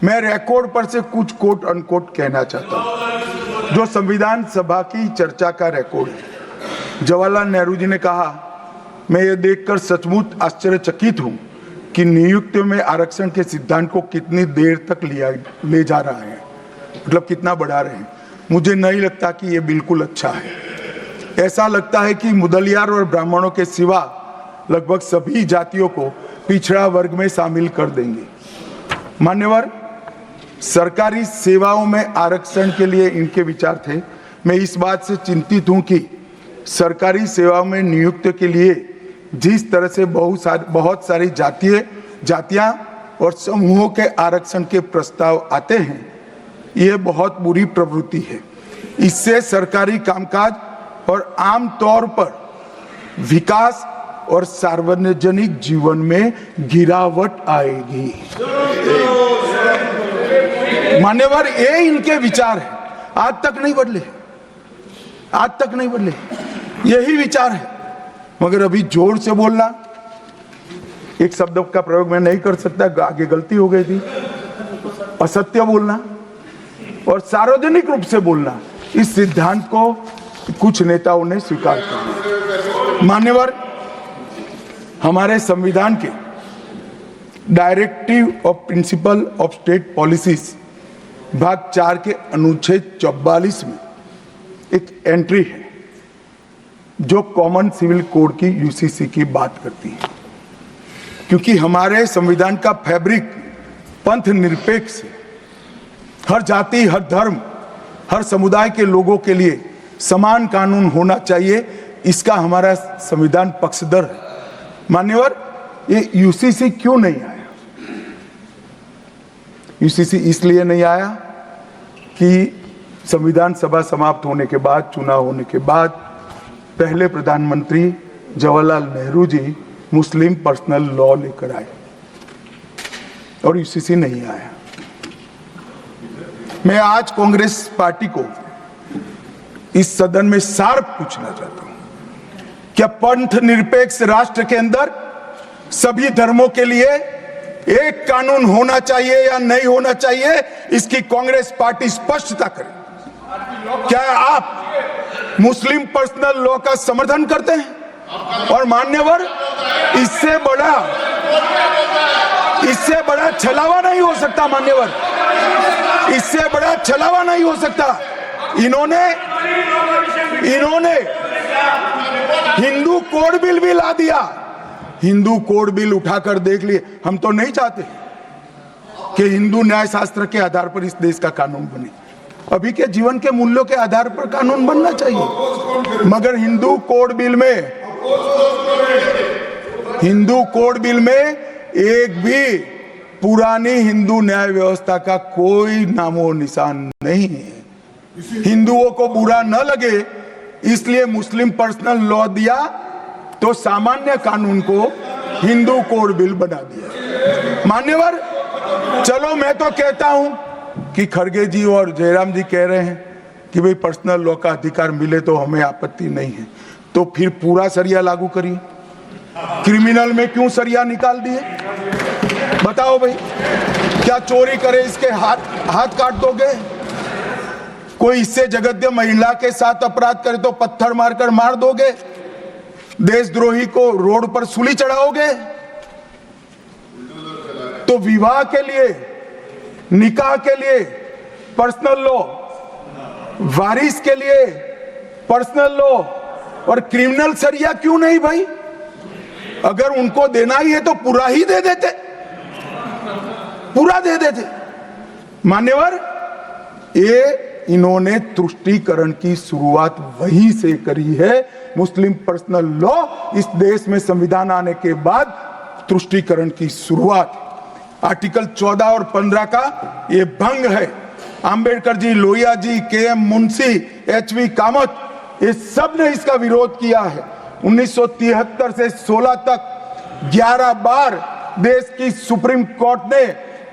मैं रिकॉर्ड पर से कुछ कोट अनकोट कहना चाहता हूं जो संविधान सभा की चर्चा का रिकॉर्ड है। जवाहरलाल नेहरू जी ने कहा, मैं ये देखकर सचमुच आश्चर्यचकित हूं कि नियुक्ति में आरक्षण के सिद्धांत को कितनी देर तक ले जा रहा है, मतलब कितना बढ़ा रहे हैं। मुझे नहीं लगता कि ये बिल्कुल अच्छा है। ऐसा लगता है कि मुदलियार और ब्राह्मणों के सिवा लगभग सभी जातियों को पिछड़ा वर्ग में शामिल कर देंगे। मान्यवर, सरकारी सेवाओं में आरक्षण के लिए इनके विचार थे। मैं इस बात से चिंतित हूं कि सरकारी सेवाओं में नियुक्ति के लिए जिस तरह से बहुत सारी जातियां और समूहों के आरक्षण के प्रस्ताव आते हैं, यह बहुत बुरी प्रवृत्ति है। इससे सरकारी कामकाज और आम तौर पर विकास और सार्वजनिक जीवन में गिरावट आएगी। मान्यवर, ये इनके विचार है। आज तक नहीं बदले, यही विचार है। मगर अभी जोर से बोलना, एक शब्द का प्रयोग मैं नहीं कर सकता, आगे गलती हो गई थी, असत्य बोलना और सार्वजनिक रूप से बोलना, इस सिद्धांत को कुछ नेताओं ने स्वीकार किया। मान्यवर, हमारे संविधान के directive of principle of state policies भाग 4 के अनुच्छेद 44 में एक एंट्री है जो कॉमन सिविल कोड की यूसीसी की बात करती है। क्योंकि हमारे संविधान का फैब्रिक पंथ निरपेक्ष है। हर जाति, हर धर्म, हर समुदाय के लोगों के लिए समान कानून होना चाहिए, इसका हमारा संविधान पक्षधर है। मान्यवर, ये यूसीसी क्यों नहीं आया? यूसीसी इसलिए नहीं आया कि संविधान सभा समाप्त होने के बाद, चुनाव होने के बाद, पहले प्रधानमंत्री जवाहरलाल नेहरू जी मुस्लिम पर्सनल लॉ लेकर आए और यूसीसी नहीं आया। मैं आज कांग्रेस पार्टी को इस सदन में सार्थ पूछना चाहता हूं, क्या पंथ निरपेक्ष राष्ट्र के अंदर सभी धर्मों के लिए एक कानून होना चाहिए या नहीं होना चाहिए? इसकी कांग्रेस पार्टी स्पष्टता करे। क्या आप मुस्लिम पर्सनल लॉ का समर्थन करते हैं? और मान्यवर, इससे बड़ा छलावा नहीं हो सकता। मान्यवर, इससे बड़ा छलावा नहीं हो सकता। इन्होंने हिंदू कोड बिल भी ला दिया। हिंदू कोड बिल उठाकर देख लिए। हम तो नहीं चाहते कि हिंदू न्याय शास्त्र के आधार पर इस देश का कानून बने। अभी के जीवन के मूल्यों के आधार पर कानून बनना चाहिए। मगर हिंदू कोड बिल में एक भी पुरानी हिंदू न्याय व्यवस्था का कोई नामो निशान नहीं है। हिंदुओं को बुरा न लगे इसलिए मुस्लिम पर्सनल लॉ दिया, तो सामान्य कानून को हिंदू कोड बिल बना दिया। मान्यवर, चलो मैं तो कहता हूं कि खड़गे जी और जयराम जी कह रहे हैं कि भाई पर्सनल लॉ का अधिकार मिले तो हमें आपत्ति नहीं है, तो फिर पूरा सरिया लागू करिए। क्रिमिनल में क्यों सरिया निकाल दिए? बताओ भाई, क्या चोरी करे इसके हाथ काट दोगे? कोई इससे जगद्य महिला के साथ अपराध करे तो पत्थर मारकर मार दोगे? देशद्रोही को रोड पर सूली चढ़ाओगे? तो विवाह के लिए, निकाह के लिए पर्सनल लॉ, वारिस के लिए पर्सनल लॉ और क्रिमिनल सरिया क्यों नहीं भाई? अगर उनको देना ही है तो पूरा ही दे देते, पूरा दे देते। मान्यवर, ये इन्होंने तुष्टीकरण की शुरुआत वहीं से करी है। मुस्लिम पर्सनल लॉ इस देश में संविधान आने के बाद तुष्टीकरण की शुरुआत। आर्टिकल 14 और 15 का ये भंग है। अंबेडकर जी, लोहिया जी, के.एम. मुंशी, एच.वी. कामत, ये सब ने इसका विरोध किया है। 1973 से 16 तक 11 बार देश की सुप्रीम कोर्ट ने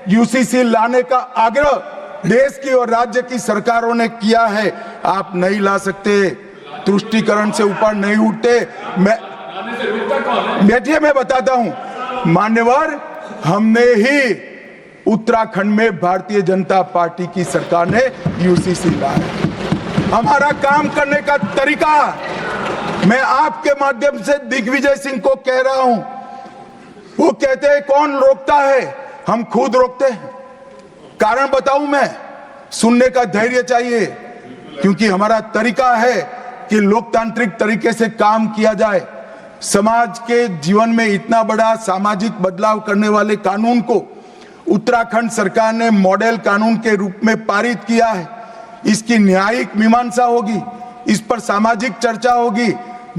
यूसीसी लाने का आग्रह देश की और राज्य की सरकारों ने किया है। आप नहीं ला सकते, तुष्टीकरण से ऊपर नहीं उठते। बैठिए, मैं बताता हूं। मान्यवर, हमने ही उत्तराखंड में भारतीय जनता पार्टी की सरकार ने यूसीसी लाया। हमारा काम करने का तरीका, मैं आपके माध्यम से दिग्विजय सिंह को कह रहा हूं। वो कहते हैं कौन रोकता है? हम खुद रोकते हैं। कारण बताऊं मैं? सुनने का धैर्य चाहिए, क्योंकि हमारा तरीका है कि लोकतांत्रिक तरीके से काम किया जाए। समाज के जीवन में इतना बड़ा सामाजिक बदलाव करने वाले कानून को उत्तराखंड सरकार ने मॉडल कानून के रूप में पारित किया है। इसकी न्यायिक मीमांसा होगी, इस पर सामाजिक चर्चा होगी,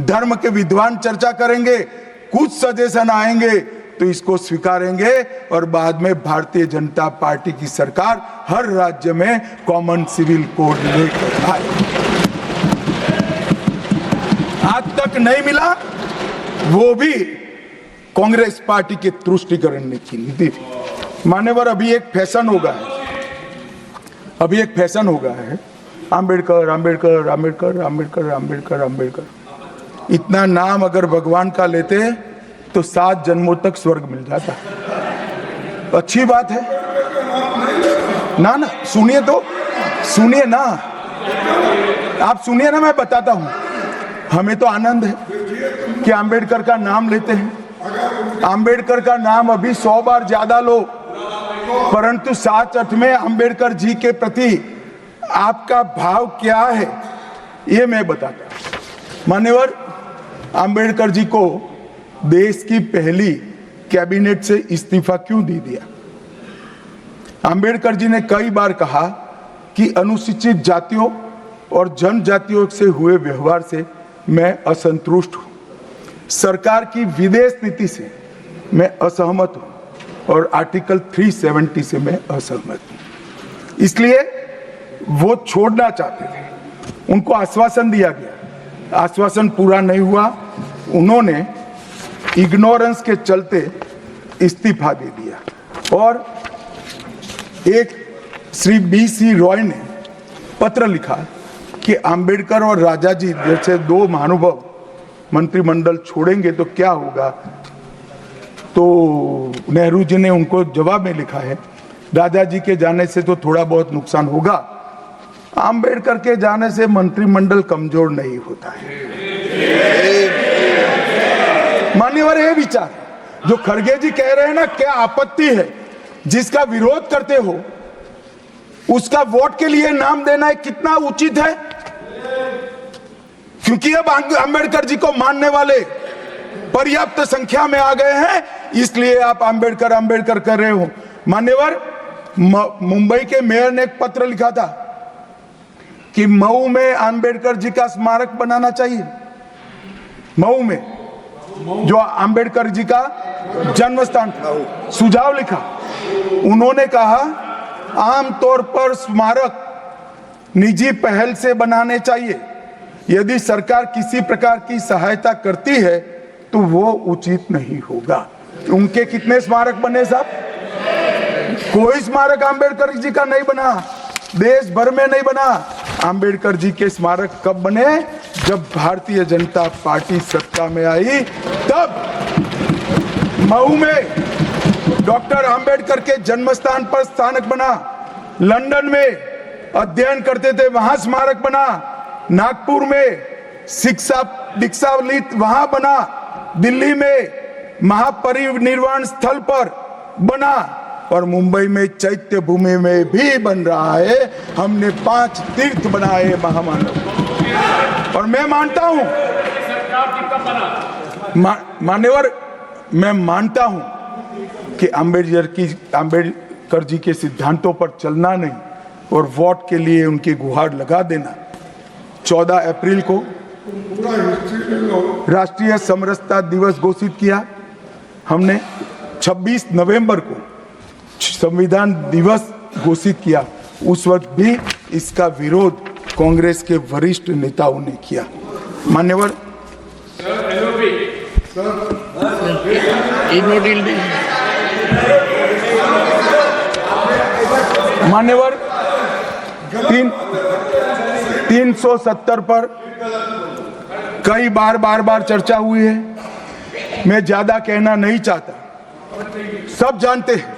धर्म के विद्वान चर्चा करेंगे, कुछ सजेशन आएंगे तो इसको स्वीकारेंगे और बाद में भारतीय जनता पार्टी की सरकार हर राज्य में कॉमन सिविल कोड लेकर आए। आज तक नहीं मिला, वो भी कांग्रेस पार्टी के तुष्टीकरण ने की नीति थी। मान्यवर, अभी एक फैशन होगा है, अंबेडकर अंबेडकर अंबेडकर अंबेडकर अंबेडकर अंबेडकर। इतना नाम अगर भगवान का लेते तो 7 जन्मों तक स्वर्ग मिल जाता। अच्छी बात है ना? ना सुनिए तो, सुनिए ना, आप सुनिए ना, मैं बताता हूं। हमें तो आनंद है कि अंबेडकर का नाम लेते हैं। अंबेडकर का नाम अभी 100 बार ज्यादा लो, परंतु सच अर्थ में अंबेडकर जी के प्रति आपका भाव क्या है ये मैं बताता हूं। मान्यवर, अंबेडकर जी को देश की पहली कैबिनेट से इस्तीफा क्यों दे दिया? अंबेडकर जी ने कई बार कहा कि अनुसूचित जातियों और जनजातियों से हुए व्यवहार से मैं असंतुष्ट हूं, सरकार की विदेश नीति से मैं असहमत हूं और आर्टिकल 370 से मैं असहमत हूं। इसलिए वो छोड़ना चाहते थे। उनको आश्वासन दिया गया, आश्वासन पूरा नहीं हुआ। उन्होंने इग्नोरेंस के चलते इस्तीफा दे दिया और एक श्री BC रॉय ने पत्र लिखा कि अंबेडकर और राजा जी जैसे 2 महानुभाव मंत्रिमंडल छोड़ेंगे तो क्या होगा। तो नेहरू जी ने उनको जवाब में लिखा है, राजा जी के जाने से तो थोड़ा बहुत नुकसान होगा, अंबेडकर के जाने से मंत्रिमंडल कमजोर नहीं होता है। मान्यवर, ये विचार जो खड़गे जी कह रहे हैं ना, क्या आपत्ति है? जिसका विरोध करते हो उसका वोट के लिए नाम देना कितना उचित है? क्योंकि अब अंबेडकर जी को मानने वाले पर्याप्त संख्या में आ गए हैं, इसलिए आप अंबेडकर अंबेडकर कर रहे हो। मान्यवर, मुंबई के मेयर ने एक पत्र लिखा था कि मऊ में अंबेडकर जी का स्मारक बनाना चाहिए। मऊ में जो अंबेडकर जी का जन्म स्थान था, सुझाव लिखा। उन्होंने कहा आमतौर पर स्मारक निजी पहल से बनाने चाहिए। यदि सरकार किसी प्रकार की सहायता करती है तो वो उचित नहीं होगा। उनके कितने स्मारक बने साहब? कोई स्मारक अंबेडकर जी का नहीं बना, देश भर में नहीं बना। अंबेडकर जी के स्मारक कब बने? जब भारतीय जनता पार्टी सत्ता में आई, तब मऊ में डॉक्टर अंबेडकर के जन्म स्थान पर स्मारक बना। लंदन में अध्ययन करते थे, वहां स्मारक बना। नागपुर में शिक्षा दीक्षावलित वहां बना। दिल्ली में महापरिनिर्वाण स्थल पर बना और मुंबई में चैत्य भूमि में भी बन रहा है। हमने 5 तीर्थ बनाए महामानव। और मैं मानता हूं मान्यवर, मैं मानता हूं कि अंबेडकर जी के सिद्धांतों पर चलना नहीं और वोट के लिए उनकी गुहार लगा देना। 14 अप्रैल को राष्ट्रीय समरसता दिवस घोषित किया हमने। 26 नवंबर को संविधान दिवस घोषित किया। उस वक्त भी इसका विरोध कांग्रेस के वरिष्ठ नेताओं ने किया। मान्यवर, मान्यवर 370 पर कई बार चर्चा हुई है। मैं ज्यादा कहना नहीं चाहता। सब जानते हैं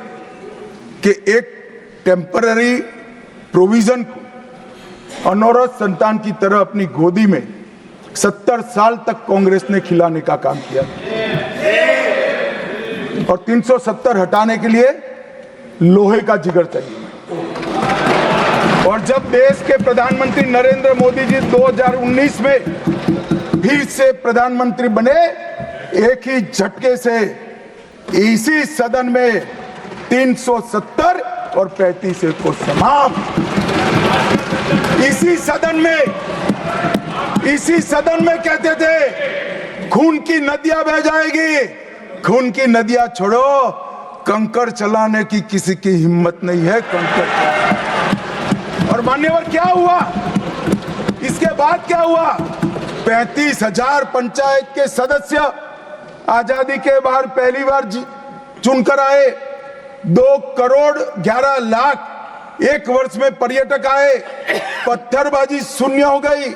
कि एक टेम्पररी प्रोविजन को अनौरत संतान की तरह अपनी गोदी में 70 साल तक कांग्रेस ने खिलाने का काम किया और 370 हटाने के लिए लोहे का जिगर चाहिए। और जब देश के प्रधानमंत्री नरेंद्र मोदी जी 2019 में फिर से प्रधानमंत्री बने, एक ही झटके से इसी सदन में 370 और 35 को समाप्त। इसी सदन में कहते थे खून की नदियां बह जाएगी। खून की नदियां छोड़ो, कंकड़ चलाने की किसी की हिम्मत नहीं है। और मान्यवर क्या हुआ? इसके बाद क्या हुआ? 35,000 पंचायत के सदस्य आजादी के बाद पहली बार चुनकर आए। 2 करोड़ 11 लाख एक वर्ष में पर्यटक आए। पत्थरबाजी शून्य हो गई।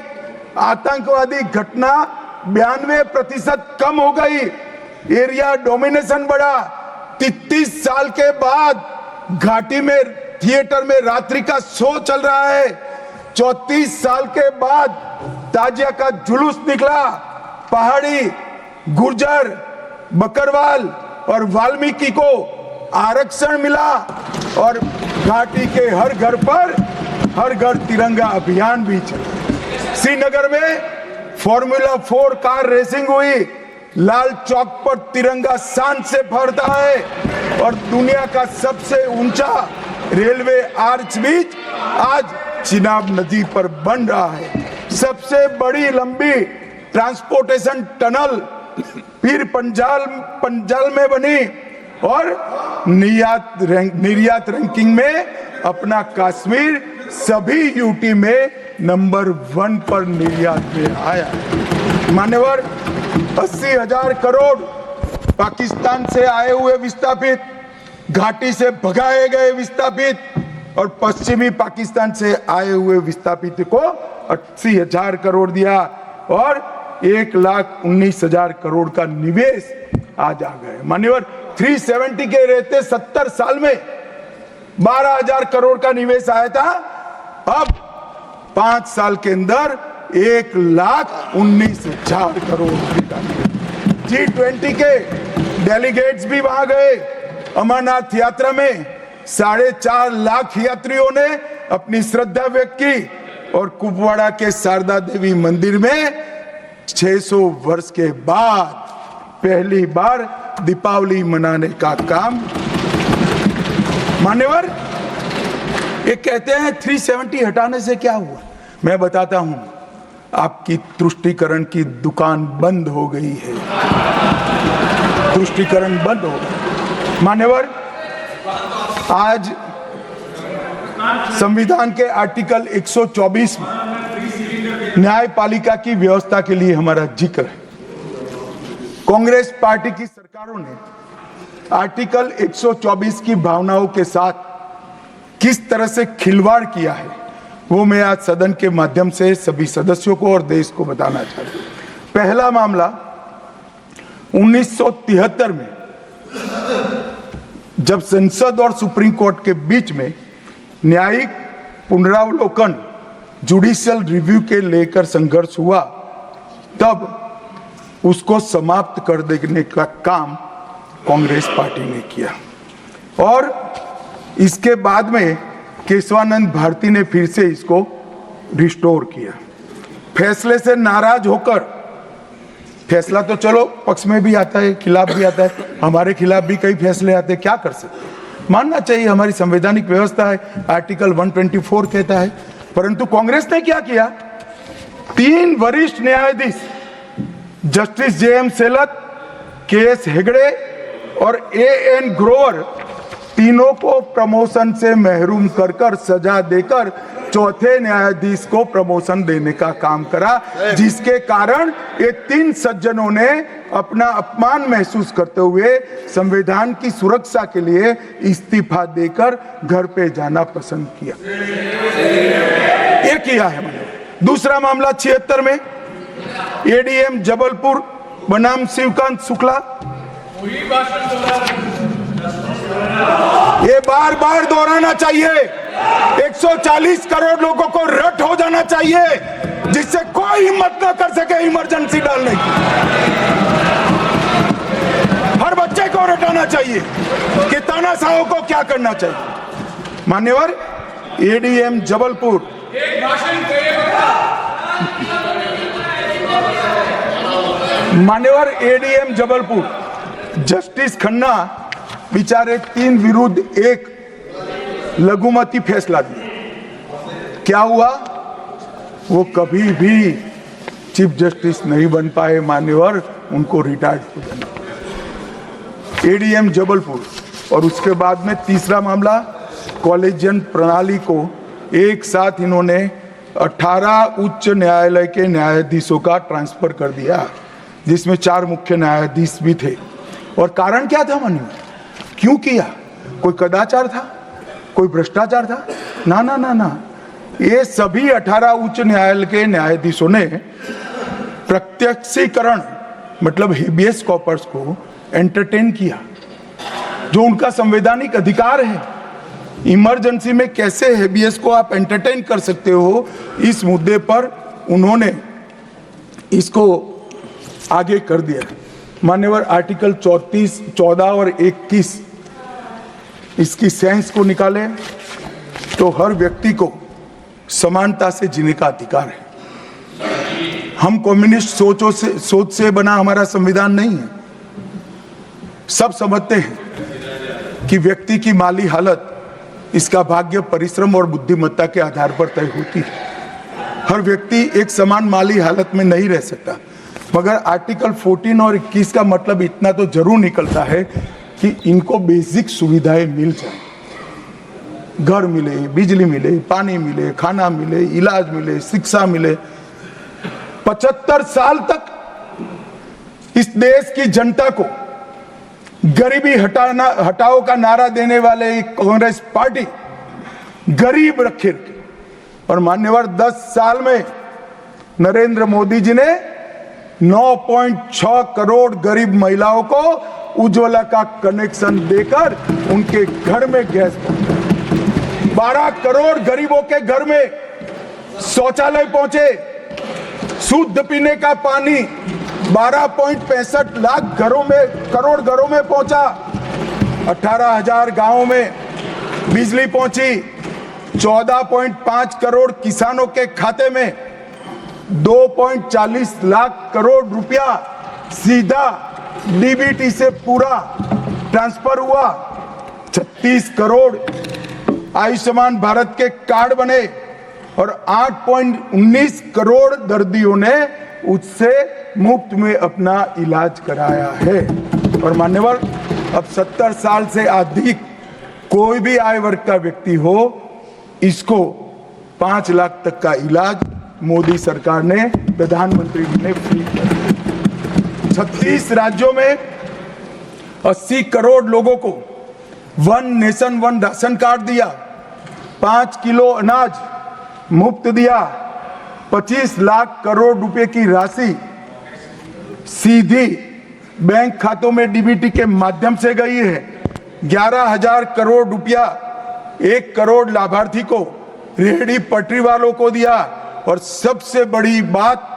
आतंकवादी घटना 92% कम हो गई। एरिया डोमिनेशन बढ़ा। 33 साल के बाद घाटी में थिएटर में रात्रि का शो चल रहा है। 34 साल के बाद ताजिया का जुलूस निकला। पहाड़ी, गुर्जर, बकरवाल और वाल्मीकि को आरक्षण मिला और घाटी के हर घर पर हर घर तिरंगा अभियान भी चला। श्रीनगर में फॉर्मूला 4 कार रेसिंग हुई। लाल चौक पर तिरंगा शान से फहरता है और दुनिया का सबसे ऊंचा रेलवे आर्च भी आज चिनाब नदी पर बन रहा है। सबसे बड़ी लंबी ट्रांसपोर्टेशन टनल फिर पंजाल में बनी और निर्यात रैंकिंग में अपना कश्मीर सभी यूटी में नंबर 1 पर निर्यात में आया। मान्यवर 80,000 करोड़ पाकिस्तान से आए हुए विस्थापित, घाटी से भगाए गए विस्थापित और पश्चिमी पाकिस्तान से आए हुए विस्थापित को 80,000 करोड़ दिया और 1,19,000 करोड़ का निवेश आज आ गए। मान्यवर 370 के रहते 70 साल में 12,000 करोड़ का निवेश आया था। अब 5 साल के अंदर 1,19,000 करोड़। G20 के डेलीगेट्स भी वहां गए। अमरनाथ यात्रा में 4.5 लाख यात्रियों ने अपनी श्रद्धा व्यक्त की और कुपवाड़ा के शारदा देवी मंदिर में 600 वर्ष के बाद पहली बार दीपावली मनाने का काम। मान्यवर ये कहते हैं 370 हटाने से क्या हुआ? मैं बताता हूं, आपकी तुष्टीकरण की दुकान बंद हो गई है। तुष्टीकरण बंद हो गई। मान्यवर, आज संविधान के आर्टिकल 124 में न्यायपालिका की व्यवस्था के लिए हमारा जिक्र है। कांग्रेस पार्टी की सरकारों ने आर्टिकल 124 की भावनाओं के साथ किस तरह से खिलवाड़ किया है, वो मैं आज सदन के माध्यम से सभी सदस्यों को और देश को बताना चाहता हूं। पहला मामला 1973 में जब संसद और सुप्रीम कोर्ट के बीच में न्यायिक पुनरावलोकन जुडिशियल रिव्यू के लेकर संघर्ष हुआ, तब उसको समाप्त कर देने का काम कांग्रेस पार्टी ने किया और इसके बाद में केशवानंद भारती ने फिर से इसको रिस्टोर किया। फैसले से नाराज होकर, फैसला तो चलो पक्ष में भी आता है, खिलाफ भी आता है, हमारे खिलाफ भी कई फैसले आते हैं, क्या कर सकते, मानना चाहिए, हमारी संवैधानिक व्यवस्था है, आर्टिकल 124 कहता है। परंतु कांग्रेस ने क्या किया, 3 वरिष्ठ न्यायाधीश जस्टिस JM सेलत, KS हेगड़े और AN ग्रोवर, तीनों को प्रमोशन से महरूम कर सजा देकर चौथे न्यायाधीश को प्रमोशन देने का काम करा, जिसके कारण ये 3 सज्जनों ने अपना अपमान महसूस करते हुए संविधान की सुरक्षा के लिए इस्तीफा देकर घर पे जाना पसंद किया। ये किया है मैंने। दूसरा मामला 76 में ADM जबलपुर बनाम शिवकांत शुक्ला, ये बार बार दोहराना चाहिए, 140 करोड़ लोगों को रट हो जाना चाहिए जिससे कोई हिम्मत न कर सके इमरजेंसी डालने की। हर बच्चे को रटाना चाहिए कि तानाशाहों को क्या करना चाहिए। मान्यवर, ADM जबलपुर, मान्यवर ADM जबलपुर जस्टिस खन्ना बेचारे 3 विरुद्ध 1 लघुमती फैसला दिया। क्या हुआ, वो कभी भी चीफ जस्टिस नहीं बन पाए मान्यवर, उनको रिटायर्ड हो जाना। ADM जबलपुर। और उसके बाद में तीसरा मामला, कॉलेजियन प्रणाली को एक साथ इन्होंने 18 उच्च न्यायालय के न्यायाधीशों का ट्रांसफर कर दिया, जिसमें 4 मुख्य न्यायाधीश भी थे। और कारण क्या था मान्यवर, क्यों किया, कोई कदाचार था, कोई भ्रष्टाचार था? ना ना ना ना, ये सभी 18 उच्च न्यायालय के न्यायाधीशों ने प्रत्यक्षीकरण मतलब हेबियस कॉर्पस को एंटरटेन किया, जो उनका संवैधानिक अधिकार है। इमरजेंसी में कैसे हेबियस को आप एंटरटेन कर सकते हो, इस मुद्दे पर उन्होंने इसको आगे कर दिया। मान्यवर, आर्टिकल 34, 14 और 21 इसकी सेंस को निकाले तो हर व्यक्ति को समानता से जीने का अधिकार है। हम कम्युनिस्ट सोच से बना हमारा संविधान नहीं है। सब समझते हैं कि व्यक्ति की माली हालत इसका भाग्य, परिश्रम और बुद्धिमत्ता के आधार पर तय होती है। हर व्यक्ति एक समान माली हालत में नहीं रह सकता, मगर आर्टिकल 14 और 21 का मतलब इतना तो जरूर निकलता है कि इनको बेसिक सुविधाएं मिल जाए, घर मिले, बिजली मिले, पानी मिले, खाना मिले, इलाज मिले, शिक्षा मिले। 75 साल तक इस देश की जनता को गरीबी हटाओ का नारा देने वाले कांग्रेस पार्टी गरीब रखे। और मान्यवर, 10 साल में नरेंद्र मोदी जी ने 9.6 करोड़ गरीब महिलाओं को उज्ज्वला का कनेक्शन देकर उनके घर में गैस पहुंचा। 12 करोड़ गरीबों के घर में शौचालय पहुंचे, शुद्ध पीने का पानी 12.65 लाख करोड़ घरों में पहुंचा, 18,000 गांवों में बिजली पहुंची, 14.5 करोड़ किसानों के खाते में 2.40 लाख करोड़ रुपया सीधा DBT से पूरा ट्रांसफर हुआ, 36 करोड़ आयुष्मान भारत के कार्ड बने, और 8.19 करोड़ दर्दियों ने उससे मुफ्त में अपना इलाज कराया है। और मान्यवर, अब 70 साल से अधिक कोई भी आय वर्ग का व्यक्ति हो, इसको 5 लाख तक का इलाज मोदी सरकार ने, प्रधानमंत्री जी ने फ्री कर दिया। 36 राज्यों में 80 करोड़ लोगों को one nation one ration card दिया, 5 किलो अनाज मुफ्त दिया, 25 लाख करोड़ रुपए की राशि सीधी बैंक खातों में डीबीटी के माध्यम से गई है। 11,000 करोड़ रुपया 1 करोड़ लाभार्थी को, रेहड़ी पटरी वालों को दिया। और सबसे बड़ी बात,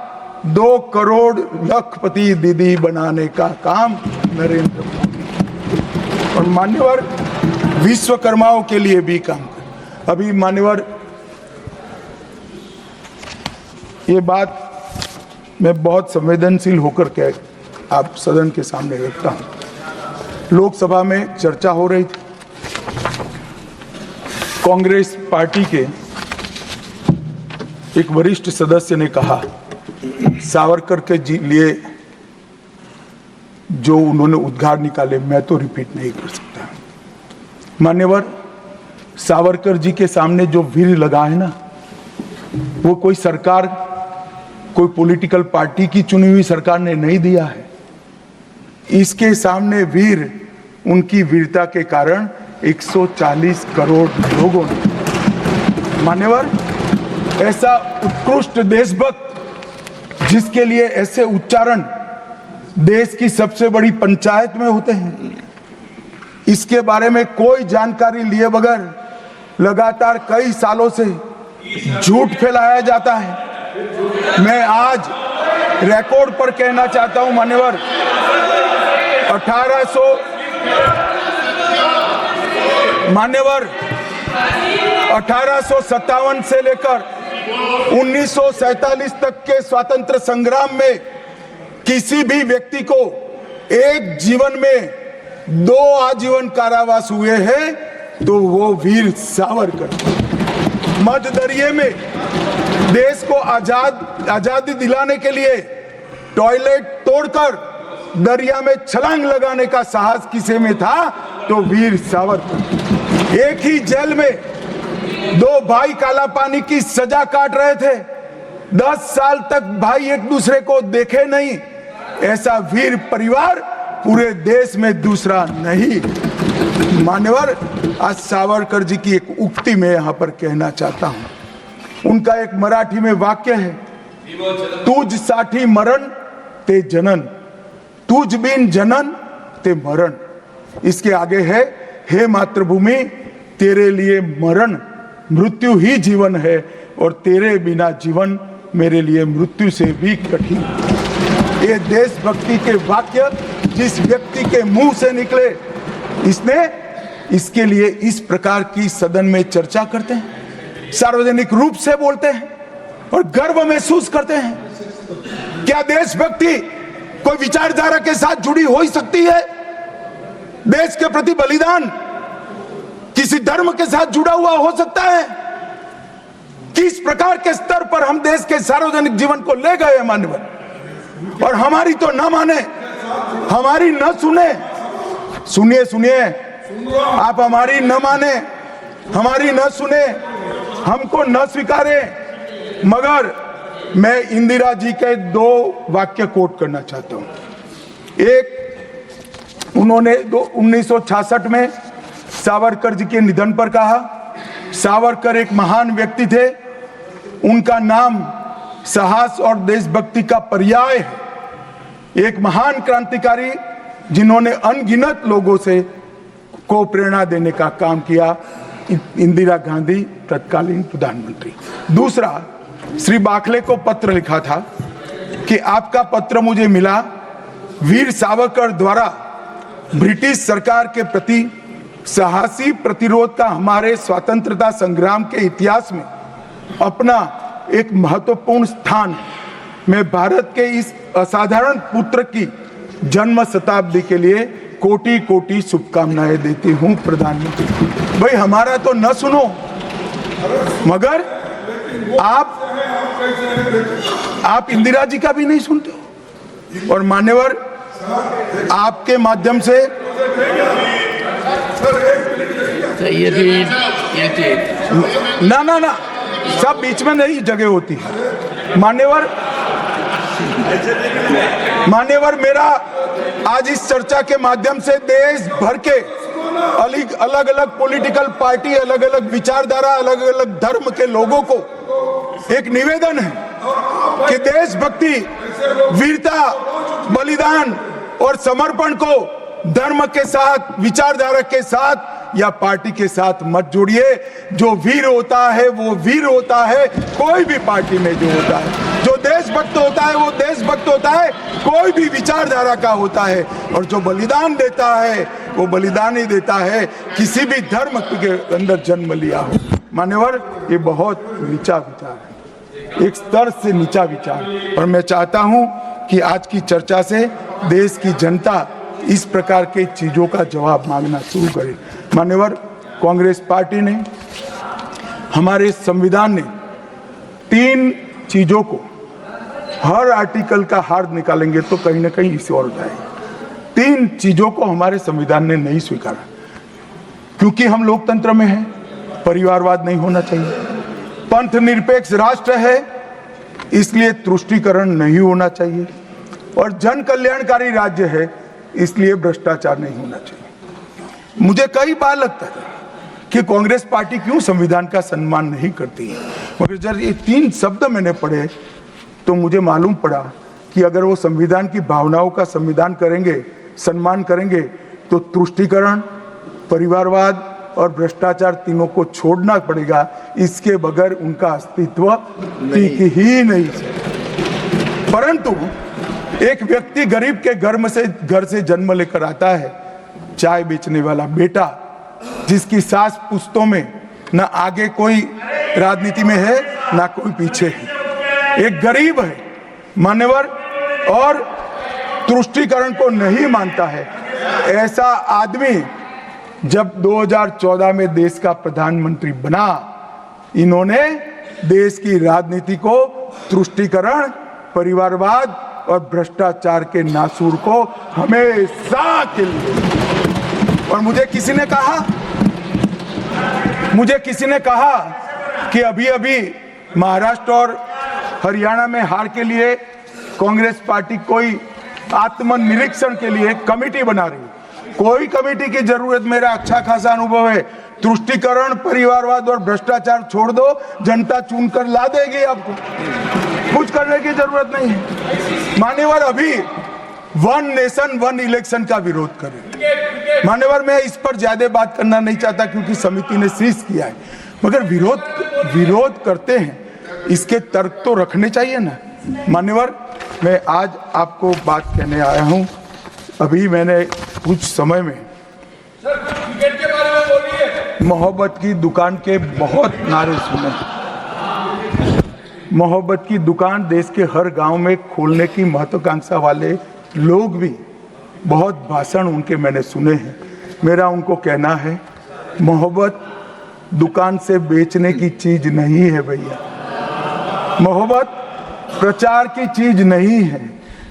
2 करोड़ लखपति दीदी बनाने का काम नरेंद्र मोदी। और मान्यवर, विश्वकर्माओं के लिए भी काम कर। अभी मान्यवर, ये बात मैं बहुत संवेदनशील होकर के आप सदन के सामने रखता हूं। लोकसभा में चर्चा हो रही थी, कांग्रेस पार्टी के एक वरिष्ठ सदस्य ने कहा, सावरकर के लिए जो उन्होंने उद्गार निकाले मैं तो रिपीट नहीं कर सकता। मान्यवर, सावरकर जी के सामने जो वीर लगा है ना, वो कोई सरकार, कोई पॉलिटिकल पार्टी की चुनी हुई सरकार ने नहीं दिया है। इसके सामने वीर, उनकी वीरता के कारण 140 करोड़ लोगों ने। मान्यवर, ऐसा उत्कृष्ट देशभक्त जिसके लिए ऐसे उच्चारण देश की सबसे बड़ी पंचायत में होते हैं, इसके बारे में कोई जानकारी लिए बगैर लगातार कई सालों से झूठ फैलाया जाता है। मैं आज रिकॉर्ड पर कहना चाहता हूं मान्यवर, 1857 से लेकर 1947 तक के स्वतंत्र संग्राम में किसी भी व्यक्ति को एक जीवन में 2 आजीवन कारावास हुए हैं तो वो वीर सावरकर। मध्य दरिये में देश को आजादी दिलाने के लिए टॉयलेट तोड़कर दरिया में छलांग लगाने का साहस किसे में था तो वीर सावरकर। एक ही जेल में 2 भाई काला पानी की सजा काट रहे थे, 10 साल तक भाई एक दूसरे को देखे नहीं। ऐसा वीर परिवार पूरे देश में दूसरा नहीं। मान्यवर, आज सावरकर जी की एक उक्ति मैं यहां पर कहना चाहता हूं। उनका एक मराठी में वाक्य है, तुझ साठी मरण ते जनन, तुझ बिन जनन ते मरण। इसके आगे है, हे मातृभूमि, तेरे लिए मरण मृत्यु ही जीवन है और तेरे बिना जीवन मेरे लिए मृत्यु से भी कठिन। ये देशभक्ति के वाक्य जिस व्यक्ति के मुंह से निकले, इसके लिए इस प्रकार की सदन में चर्चा करते हैं, सार्वजनिक रूप से बोलते हैं और गर्व महसूस करते हैं। क्या देशभक्ति कोई विचारधारा के साथ जुड़ी हो ही सकती है? देश के प्रति बलिदान किसी धर्म के साथ जुड़ा हुआ हो सकता है? किस प्रकार के स्तर पर हम देश के सार्वजनिक जीवन को ले गए मान्यवर, और हमारी तो न माने, हमारी न सुने। सुनिए सुनिए, आप हमारी न माने, हमारी न सुने, हमको न स्वीकारे, मगर मैं इंदिरा जी के 2 वाक्य कोट करना चाहता हूं। एक, उन्होंने 1966 में सावरकर जी के निधन पर कहा, सावरकर एक महान व्यक्ति थे, उनका नाम साहस और देशभक्ति का पर्याय है। एक महान क्रांतिकारी जिन्होंने अनगिनत लोगों को प्रेरणा देने का काम किया, इंदिरा गांधी तत्कालीन प्रधानमंत्री। दूसरा, श्री बाखले को पत्र लिखा था कि आपका पत्र मुझे मिला, वीर सावरकर द्वारा ब्रिटिश सरकार के प्रति साहसी प्रतिरोध का हमारे स्वतंत्रता संग्राम के इतिहास में अपना एक महत्वपूर्ण स्थान है। मैं भारत के इस असाधारण पुत्र की जन्म शताब्दी के लिए कोटि कोटि शुभकामनाएं देती हूं प्रधानमंत्री। भाई हमारा तो न सुनो, मगर आप इंदिरा जी का भी नहीं सुनते हो। और मान्यवर, आपके माध्यम से ये ना सब बीच में नहीं जगह होती है। मान्यवर, मेरा आज इस चर्चा के माध्यम से देश भर के अलग अलग पॉलिटिकल पार्टी, अलग अलग विचारधारा, अलग अलग धर्म के लोगों को एक निवेदन है कि देशभक्ति, वीरता, बलिदान और समर्पण को धर्म के साथ, विचारधारा के साथ या पार्टी के साथ मत जोड़िए। जो वीर होता है वो वीर होता है, कोई भी पार्टी में जो होता है। जो देशभक्त होता है वो देशभक्त होता है, कोई भी विचारधारा का होता है। और जो बलिदान देता है वो बलिदान ही देता है, किसी भी धर्म के अंदर जन्म लिया हो। मान्यवर, ये बहुत नीचा विचार है, एक स्तर से नीचा विचार। और मैं चाहता हूं कि आज की चर्चा से देश की जनता इस प्रकार के चीजों का जवाब मांगना शुरू करे। मान्यवर, कांग्रेस पार्टी ने, हमारे संविधान ने 3 चीजों को, हर आर्टिकल का हार्द निकालेंगे तो कहीं ना कहीं इसे और जाएगा। 3 चीजों को हमारे संविधान ने नहीं स्वीकारा, क्योंकि हम लोकतंत्र में हैं, परिवारवाद नहीं होना चाहिए, पंथ निरपेक्ष राष्ट्र है इसलिए तुष्टीकरण नहीं होना चाहिए, और जन कल्याणकारी राज्य है इसलिए भ्रष्टाचार नहीं होना चाहिए। मुझे कई बार लगता था कि कांग्रेस पार्टी क्यों संविधान का सम्मान नहीं करती है, मगर जब ये 3 शब्द मैंने पढ़े तो मुझे मालूम पड़ा कि अगर वो संविधान की भावनाओं का संविधान करेंगे, सम्मान करेंगे, तो तुष्टीकरण, परिवारवाद और भ्रष्टाचार तीनों को छोड़ना पड़ेगा। इसके बगैर उनका अस्तित्व टिक ही नहीं सकता। परंतु एक व्यक्ति गरीब के घर से जन्म लेकर आता है, चाय बेचने वाला बेटा, जिसकी सास पुश्तों में न आगे कोई राजनीति में है ना कोई पीछे है, एक गरीब है मान्यवर, और तुष्टीकरण को नहीं मानता है। ऐसा आदमी जब 2014 में देश का प्रधानमंत्री बना, इन्होंने देश की राजनीति को तुष्टीकरण, परिवारवाद और भ्रष्टाचार के नासूर को हमेशा के लिए। और मुझे किसी ने कहा कि अभी महाराष्ट्र और हरियाणा में हार के लिए कांग्रेस पार्टी कोई आत्मनिरीक्षण के लिए कमेटी बना रही है। कोई कमेटी की जरूरत, मेरा अच्छा खासा अनुभव है। तुष्टीकरण, परिवारवाद और भ्रष्टाचार छोड़ दो, जनता चुनकर ला देगी आपको, कुछ करने की जरूरत नहीं है। मान्यवर, अभी 1 नेशन 1 इलेक्शन का विरोध करें। मान्यवर, मैं इस पर ज्यादा बात करना नहीं चाहता क्योंकि समिति ने शीर्ष किया है, मगर विरोध करते हैं, इसके तर्क तो रखने चाहिए ना। मान्यवर, मैं आज आपको बात कहने आया हूं। अभी मैंने कुछ समय में क्रिकेट के बारे में बोलिए। मोहब्बत की दुकान के बहुत नारे सुने। मोहब्बत की दुकान देश के हर गांव में खोलने की महत्वाकांक्षा वाले लोग भी बहुत भाषण उनके मैंने सुने हैं। मेरा उनको कहना है, मोहब्बत दुकान से बेचने की चीज नहीं है भैया। मोहब्बत प्रचार की चीज नहीं है।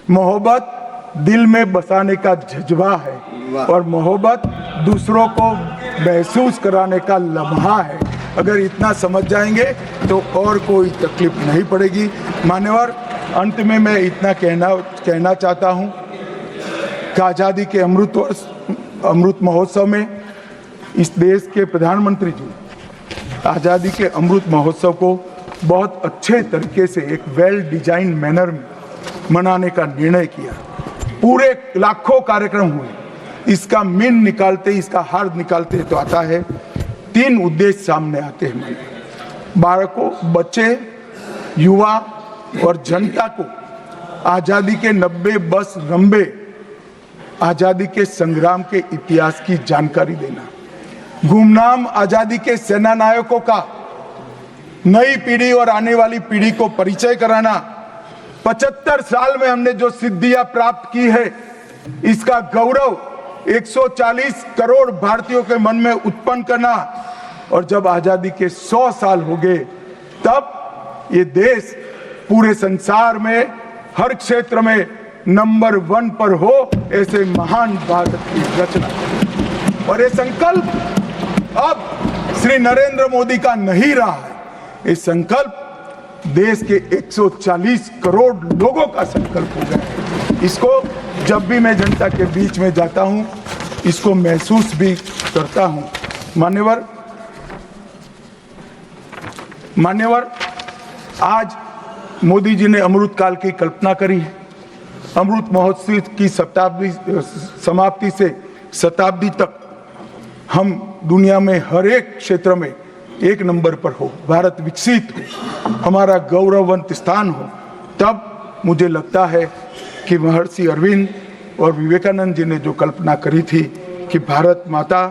मोहब्बत दिल में बसाने का जज्बा है, और मोहब्बत दूसरों को महसूस कराने का लम्हा है। अगर इतना समझ जाएंगे तो और कोई तकलीफ नहीं पड़ेगी। मान्यवर, अंत में मैं इतना कहना चाहता हूं कि आज़ादी के अमृत महोत्सव में इस देश के प्रधानमंत्री जी आज़ादी के अमृत महोत्सव को बहुत अच्छे तरीके से एक वेल डिजाइन मैनर में मनाने का निर्णय किया। पूरे लाखों कार्यक्रम हुए। इसका मीन निकालते, इसका हार्द निकालते तो आता है 3 उद्देश्य सामने आते हैं। बालकों, बच्चे, युवा और जनता को आज़ादी के 90 बस लंबे आज़ादी के संग्राम के इतिहास की जानकारी देना। गुमनाम आज़ादी के सेना नायकों का नई पीढ़ी और आने वाली पीढ़ी को परिचय कराना। 75 साल में हमने जो सिद्धियां प्राप्त की है, इसका गौरव 140 करोड़ भारतीयों के मन में उत्पन्न करना। और जब आजादी के 100 साल हो गए, तब ये देश पूरे संसार में हर क्षेत्र में नंबर 1 पर हो, ऐसे महान भारत की रचना। और ये संकल्प अब श्री नरेंद्र मोदी का नहीं रहा है, ये संकल्प देश के 140 करोड़ लोगों का संकल्प हो गया है। इसको जब भी मैं जनता के बीच में जाता हूं, इसको महसूस भी करता हूं। मान्यवर, आज मोदी जी ने अमृत काल की कल्पना करी है। अमृत महोत्सव की समाप्ति से शताब्दी तक हम दुनिया में हर एक क्षेत्र में 1 नंबर पर हो, भारत विकसित हो, हमारा गौरववंत स्थान हो। तब मुझे लगता है कि महर्षि अरविंद और विवेकानंद जी ने जो कल्पना करी थी कि भारत माता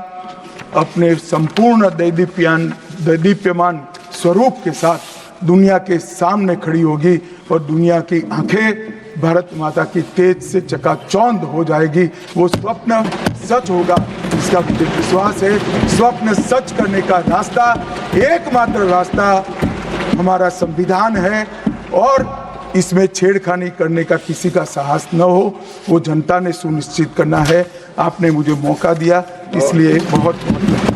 अपने संपूर्ण दैदीप्यमान स्वरूप के साथ दुनिया के सामने खड़ी होगी और दुनिया की आंखें भारत माता की तेज से चकाचौंध हो जाएगी। वो स्वप्न सच होगा, इसका मुझे विश्वास है। स्वप्न सच करने का रास्ता, एकमात्र रास्ता हमारा संविधान है और इसमें छेड़खानी करने का किसी का साहस न हो, वो जनता ने सुनिश्चित करना है। आपने मुझे मौका दिया, इसलिए बहुत बहुत